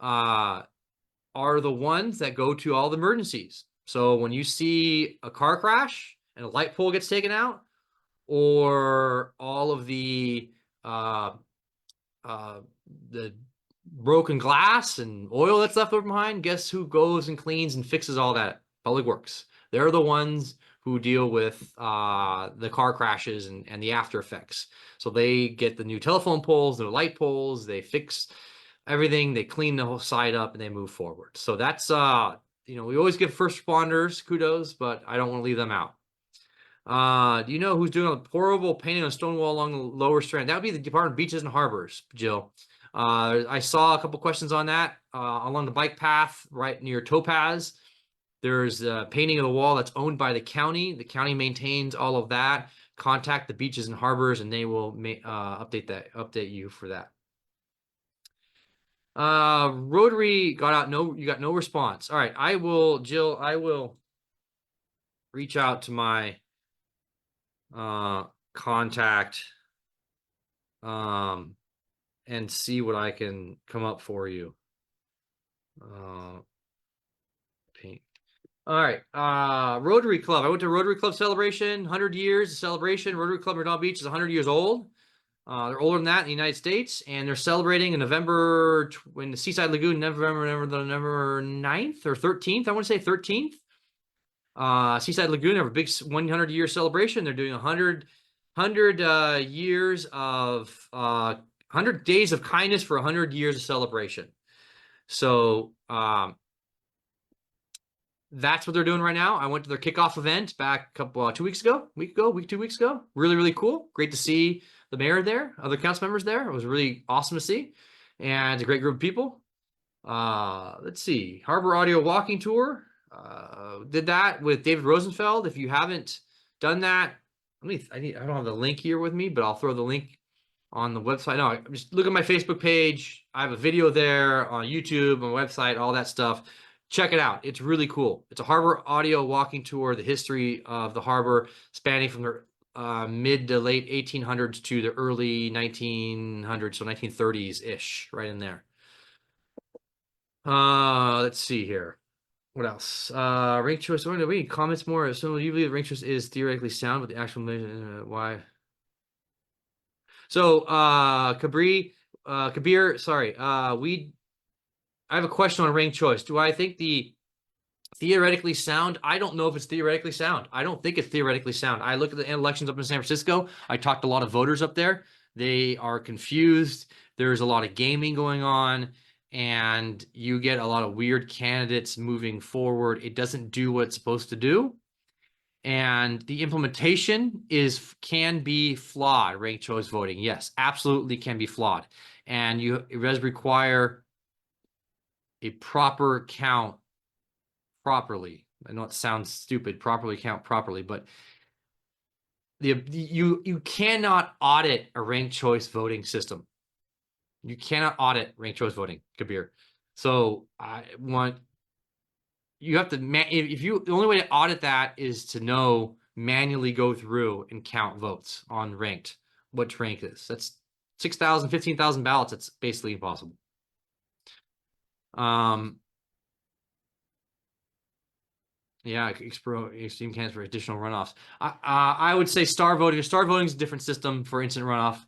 S1: are the ones that go to all the emergencies. So when you see a car crash and a light pole gets taken out, or all of the broken glass and oil that's left over behind, guess who goes and cleans and fixes all that? Public Works. They're the ones who deal with the car crashes and the after effects. So they get the new telephone poles, the light poles, they fix everything, they clean the whole site up, and they move forward. So that's we always give first responders kudos, but I don't want to leave them out. Do you know who's doing a horrible painting on stone wall along the lower strand? That would be the Department of Beaches and Harbors, Jill. I saw a couple questions on that along the bike path right near Topaz. There's a painting of the wall that's owned by the county. The county maintains all of that. Contact the Beaches and Harbors, and they will update you for that. Rotary got out. No, you got no response. All right, Jill, I will reach out to my contact and see what I can come up for you. Paint. All right, Rotary Club. I went to Rotary Club celebration, 100 years of celebration. Rotary Club Redondo Beach is 100 years old. They're older than that in the United States, and they're celebrating in November in the Seaside Lagoon, November 9th or 13th. I want to say 13th. Seaside Lagoon have a big 100-year celebration. They're doing 100 years of 100 days of kindness for 100 years of celebration. So that's what they're doing right now. I went to their kickoff event back 2 weeks ago. Really, really cool. Great to see the mayor there, other council members there. It was really awesome to see, and it's a great group of people. Let's see, Harbor Audio Walking Tour. Did that with David Rosenfeld. If you haven't done that, I don't have the link here with me, but I'll throw the link on the website. No, just look at my Facebook page. I have a video there on YouTube, my website, all that stuff. Check it out. It's really cool. It's a harbor audio walking tour, the history of the harbor, spanning from the mid to late 1800s to the early 1900s, so 1930s-ish, right in there. Let's see here. What else? Rank choice. Wait, comments more. So you believe rank choice is theoretically sound, but the actual why? So Kabir, sorry. I have a question on rank choice. Do I think the theoretically sound? I don't know if it's theoretically sound. I don't think it's theoretically sound. I look at the elections up in San Francisco. I talked to a lot of voters up there. They are confused. There's a lot of gaming going on, and you get a lot of weird candidates moving forward. It doesn't do what it's supposed to do. And the implementation can be flawed. Ranked choice voting, yes, absolutely can be flawed. And it does require a proper count properly. I know it sounds stupid, properly count properly, but you cannot audit a ranked choice voting system. You cannot audit ranked choice voting, Kabir. So you have to, the only way to audit that is to manually go through and count votes on ranked, what rank is. That's 6,000, 15,000 ballots. That's basically impossible. Yeah, extreme candidates for additional runoffs. I would say star voting. Star voting is a different system for instant runoff.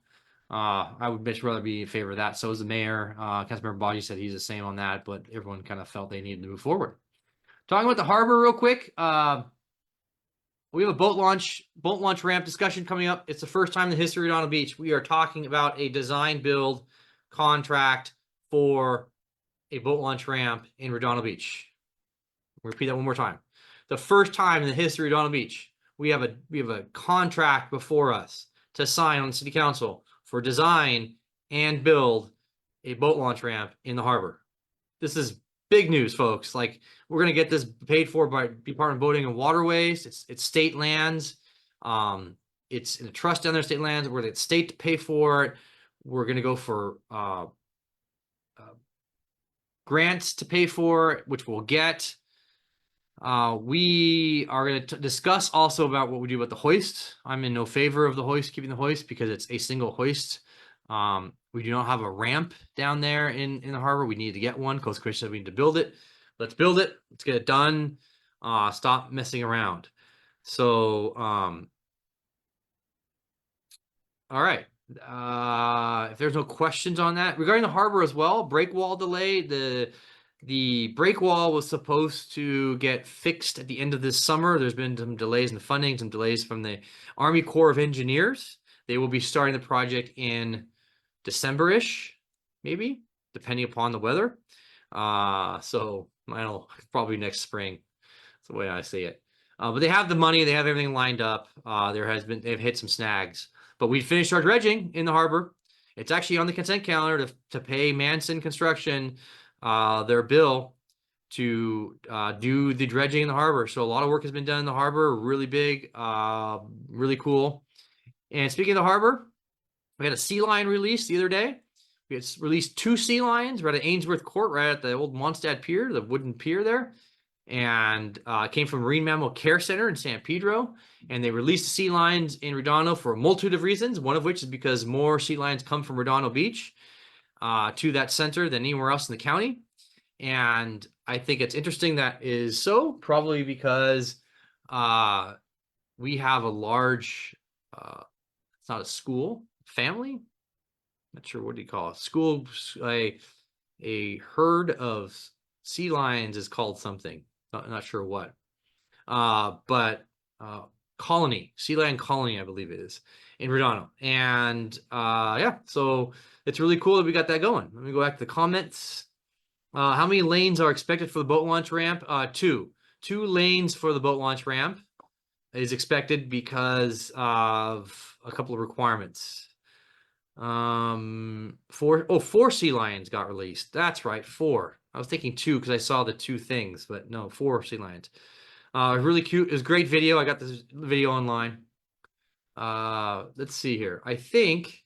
S1: I would much rather be in favor of that. So is the mayor. Councilmember Baji said he's the same on that, but everyone kind of felt they needed to move forward. Talking about the harbor real quick. we have a boat launch ramp discussion coming up. It's the first time in the history of Redondo Beach. We are talking about a design build contract for a boat launch ramp in Redondo Beach. I'll repeat that one more time. The first time in the history of Redondo Beach, we have a contract before us to sign on the city council for design and build a boat launch ramp in the harbor. This is big news, folks. Like, we're gonna get this paid for by Department of Boating and Waterways. It's state lands. It's in a trust down there, state lands. We're gonna get state to pay for it. We're gonna go for grants to pay for it, which we'll get. We are going to discuss also about what we do about the hoist. I'm in no favor of the hoist, keeping the hoist, because it's a single hoist. We do not have a ramp down there in the harbor. We need to get one. Coast Commission said we need to build it. Let's build it. Let's get it done. Stop messing around. So, all right. If there's no questions on that regarding the harbor as well, break wall delay, the break wall was supposed to get fixed at the end of this summer. There's been some delays in the funding, some delays from the Army Corps of Engineers. They will be starting the project in December-ish, maybe, depending upon the weather. So I don't know, probably next spring. That's the way I see it. But they have the money, they have everything lined up. They've hit some snags. But we finished our dredging in the harbor. It's actually on the consent calendar to pay Manson Construction their bill to do the dredging in the harbor. So a lot of work has been done in the harbor. Really big, really cool. And speaking of the harbor, we had a sea lion release the other day. We had released 2 sea lions right at Ainsworth Court, right at the old Mondstadt Pier, the wooden pier there. And it came from Marine Mammal Care Center in San Pedro. And they released the sea lions in Redondo for a multitude of reasons, one of which is because more sea lions come from Redondo Beach to that center than anywhere else in the county. And I think it's interesting that is so, probably because we have a large, it's not a school, family, not sure, what do you call it? School, a herd of sea lions is called something, not sure what, but colony, sea lion colony, I believe it is, in Redondo. And yeah, so it's really cool that we got that going. Let me go back to the comments. How many lanes are expected for the boat launch ramp? 2 lanes for the boat launch ramp is expected because of a couple of requirements. 4 sea lions got released. That's right, 4. I was thinking 2 because I saw the 2 things, but no, 4 sea lions. Really cute. It was a great video. I got this video online. Let's see here. I think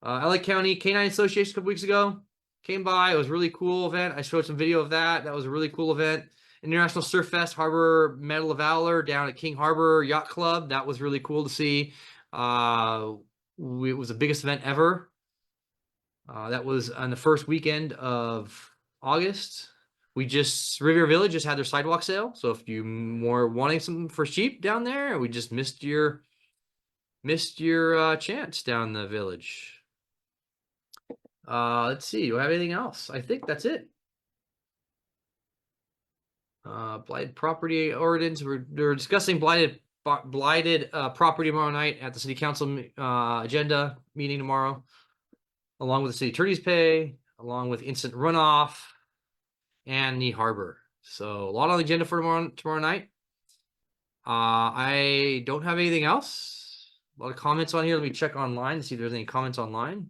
S1: LA County Canine Association a couple weeks ago came by. It was a really cool event. I showed some video of that. That was a really cool event. International Surf Fest Harbor Medal of Valor down at King Harbor Yacht Club. That was really cool to see. It was the biggest event ever. That was on the first weekend of August. Riviera Village just had their sidewalk sale. So if you were wanting something for cheap down there, we just missed your chance down the village. Let's see. Do I have anything else? I think that's it. Blighted property ordinance. We're discussing blighted property tomorrow night at the city council agenda meeting tomorrow, along with the city attorney's pay, along with instant runoff and the harbor. So a lot on the agenda for tomorrow night. I don't have anything else. A lot of comments on here. Let me check online to see if there's any comments online.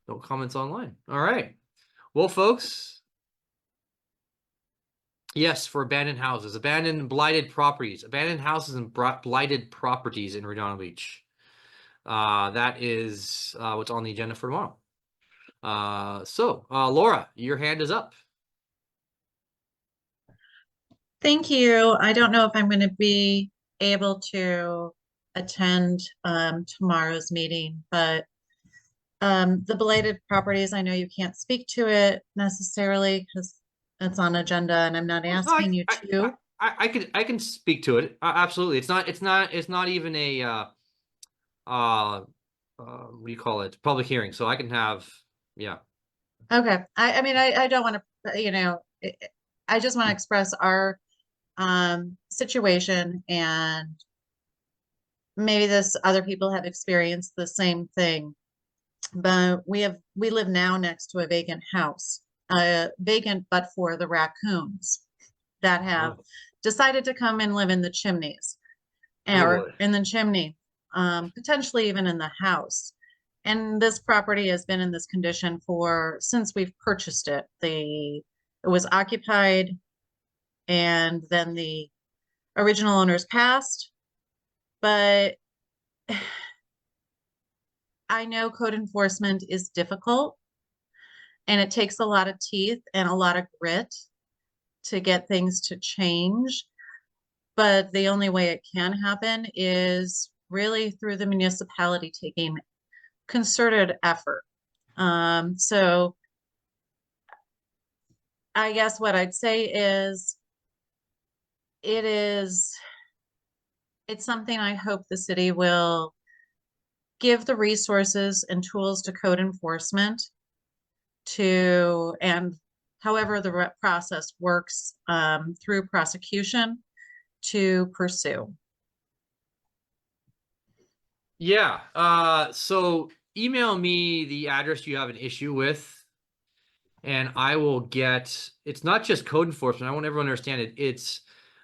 S1: No comments online. All right. Well, folks. Yes, for abandoned houses, abandoned and blighted properties, abandoned houses and blighted properties in Redondo Beach. That is what's on the agenda for tomorrow. Laura, your hand is up.
S8: Thank you. I don't know if I'm going to be able to attend tomorrow's meeting, but the blighted properties, I know you can't speak to it necessarily because it's on agenda and I'm not asking you to.
S1: I can speak to it. Absolutely. It's not even a what do you call it? Public hearing. So I can have, yeah.
S8: Okay. I mean, I don't want to, I just want to express our situation, and maybe this other people have experienced the same thing. But we live now next to a vacant house, vacant but for the raccoons that have
S1: Oh.
S8: decided to come and live in the chimneys
S1: Oh,
S8: or
S1: boy.
S8: in the chimney, potentially even in the house. And this property has been in this condition since we've purchased it. It was occupied, and then the original owners passed. But I know code enforcement is difficult, and it takes a lot of teeth and a lot of grit to get things to change. But the only way it can happen is really through the municipality taking concerted effort. So I guess what I'd say is it's something I hope the city will give the resources and tools to code enforcement and however the process works, through prosecution, to pursue.
S1: Yeah. So email me the address you have an issue with, and I will get, it's not just code enforcement. I want everyone to understand it. It's,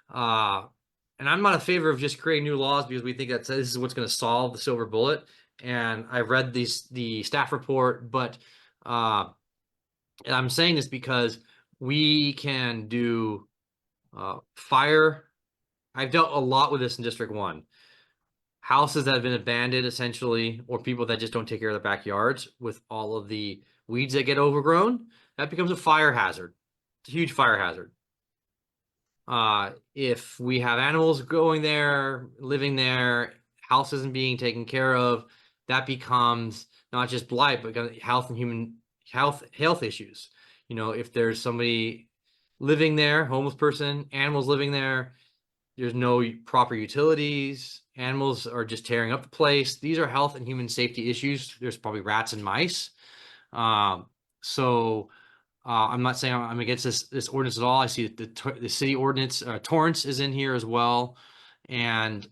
S1: and I'm not in favor of just creating new laws because we think that this is what's going to solve the silver bullet. And I read the staff report, but, and I'm saying this because we can do, fire. I've dealt a lot with this in District 1. Houses that have been abandoned essentially, or people that just don't take care of their backyards with all of the weeds that get overgrown, that becomes a fire hazard. It's a huge fire hazard. If we have animals going there, living there, house isn't being taken care of, that becomes not just blight, but health and human health issues. You know, if there's somebody living there, homeless person, animals living there, there's no proper utilities. Animals are just tearing up the place. These are health and human safety issues. There's probably rats and mice. So I'm not saying I'm against this ordinance at all. I see that the city ordinance, Torrance is in here as well. And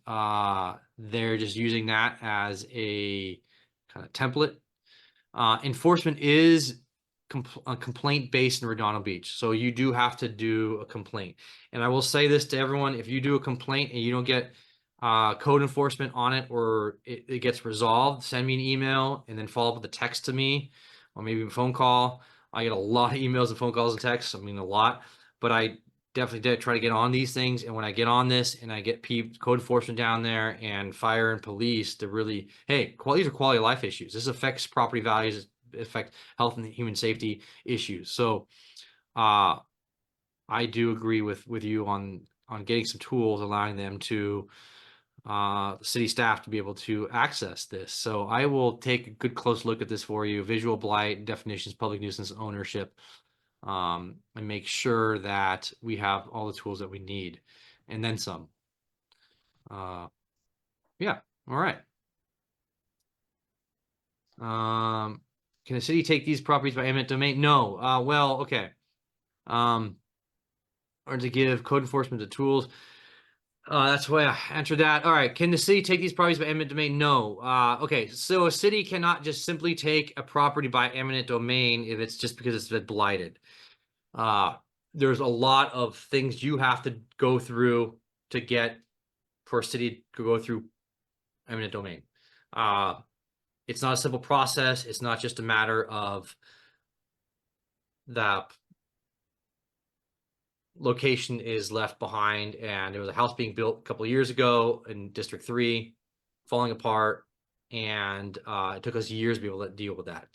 S1: they're just using that as a kind of template. Enforcement is complaint based in Redondo Beach. So you do have to do a complaint. And I will say this to everyone, if you do a complaint and you don't get code enforcement on it, or it gets resolved, send me an email and then follow up with a text to me, or maybe a phone call. I get a lot of emails and phone calls and texts. I mean, a lot, but I definitely did try to get on these things. And when I get on this and I get code enforcement down there and fire and police to really, hey, these are quality of life issues. This affects property values, affect health and human safety issues. So I do agree with you on getting some tools, allowing them to city staff to be able to access this. So I will take a good close look at this for you, visual blight, definitions, public nuisance, ownership, and make sure that we have all the tools that we need and then some. Yeah, all right. Can the city take these properties by eminent domain? No. Well, okay. Or to give code enforcement the tools. That's why I answered that. All right. Can the city take these properties by eminent domain? No. Okay. So a city cannot just simply take a property by eminent domain if it's just because it's been blighted. There's a lot of things you have to go through to get for a city to go through eminent domain. It's not a simple process. It's not just a matter of the location is left behind, and there was a house being built a couple of years ago in District 3, falling apart, and it took us years to be able to deal with that.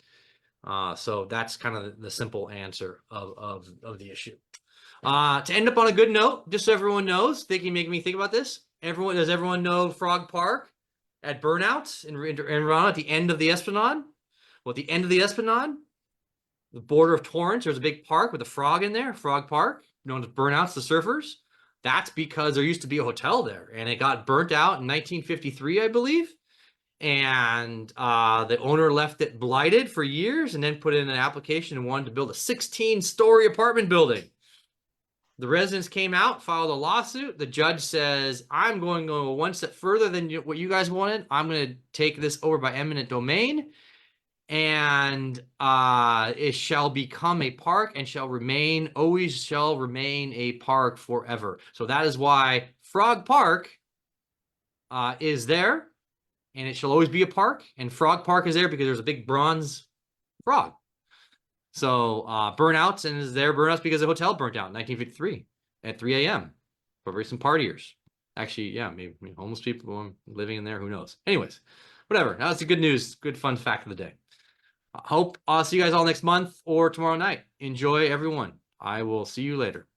S1: So that's kind of the simple answer of the issue. To end up on a good note, just so everyone knows, make me think about this. Does everyone know Frog Park at Burnouts in Redondo at the end of the Esplanade? Well, at the end of the Esplanade, the border of Torrance, there's a big park with a frog in there, Frog Park, known as Burnouts the Surfers. That's because there used to be a hotel there, and it got burnt out in 1953, I believe. And the owner left it blighted for years and then put in an application and wanted to build a 16-story apartment building. The residents came out, filed a lawsuit. The judge says, I'm going to go one step further than what you guys wanted. I'm going to take this over by eminent domain, and it shall become a park and always shall remain a park forever. So that is why Frog Park is there, and it shall always be a park. And Frog Park is there because there's a big bronze frog. So burnouts, and is there burnouts because the hotel burnt out in 1953 at 3 a.m. for some partiers. Actually, yeah, maybe homeless people living in there, who knows? Anyways, whatever. That's the good news, good fun fact of the day. I hope I'll see you guys all next month or tomorrow night. Enjoy, everyone. I will see you later.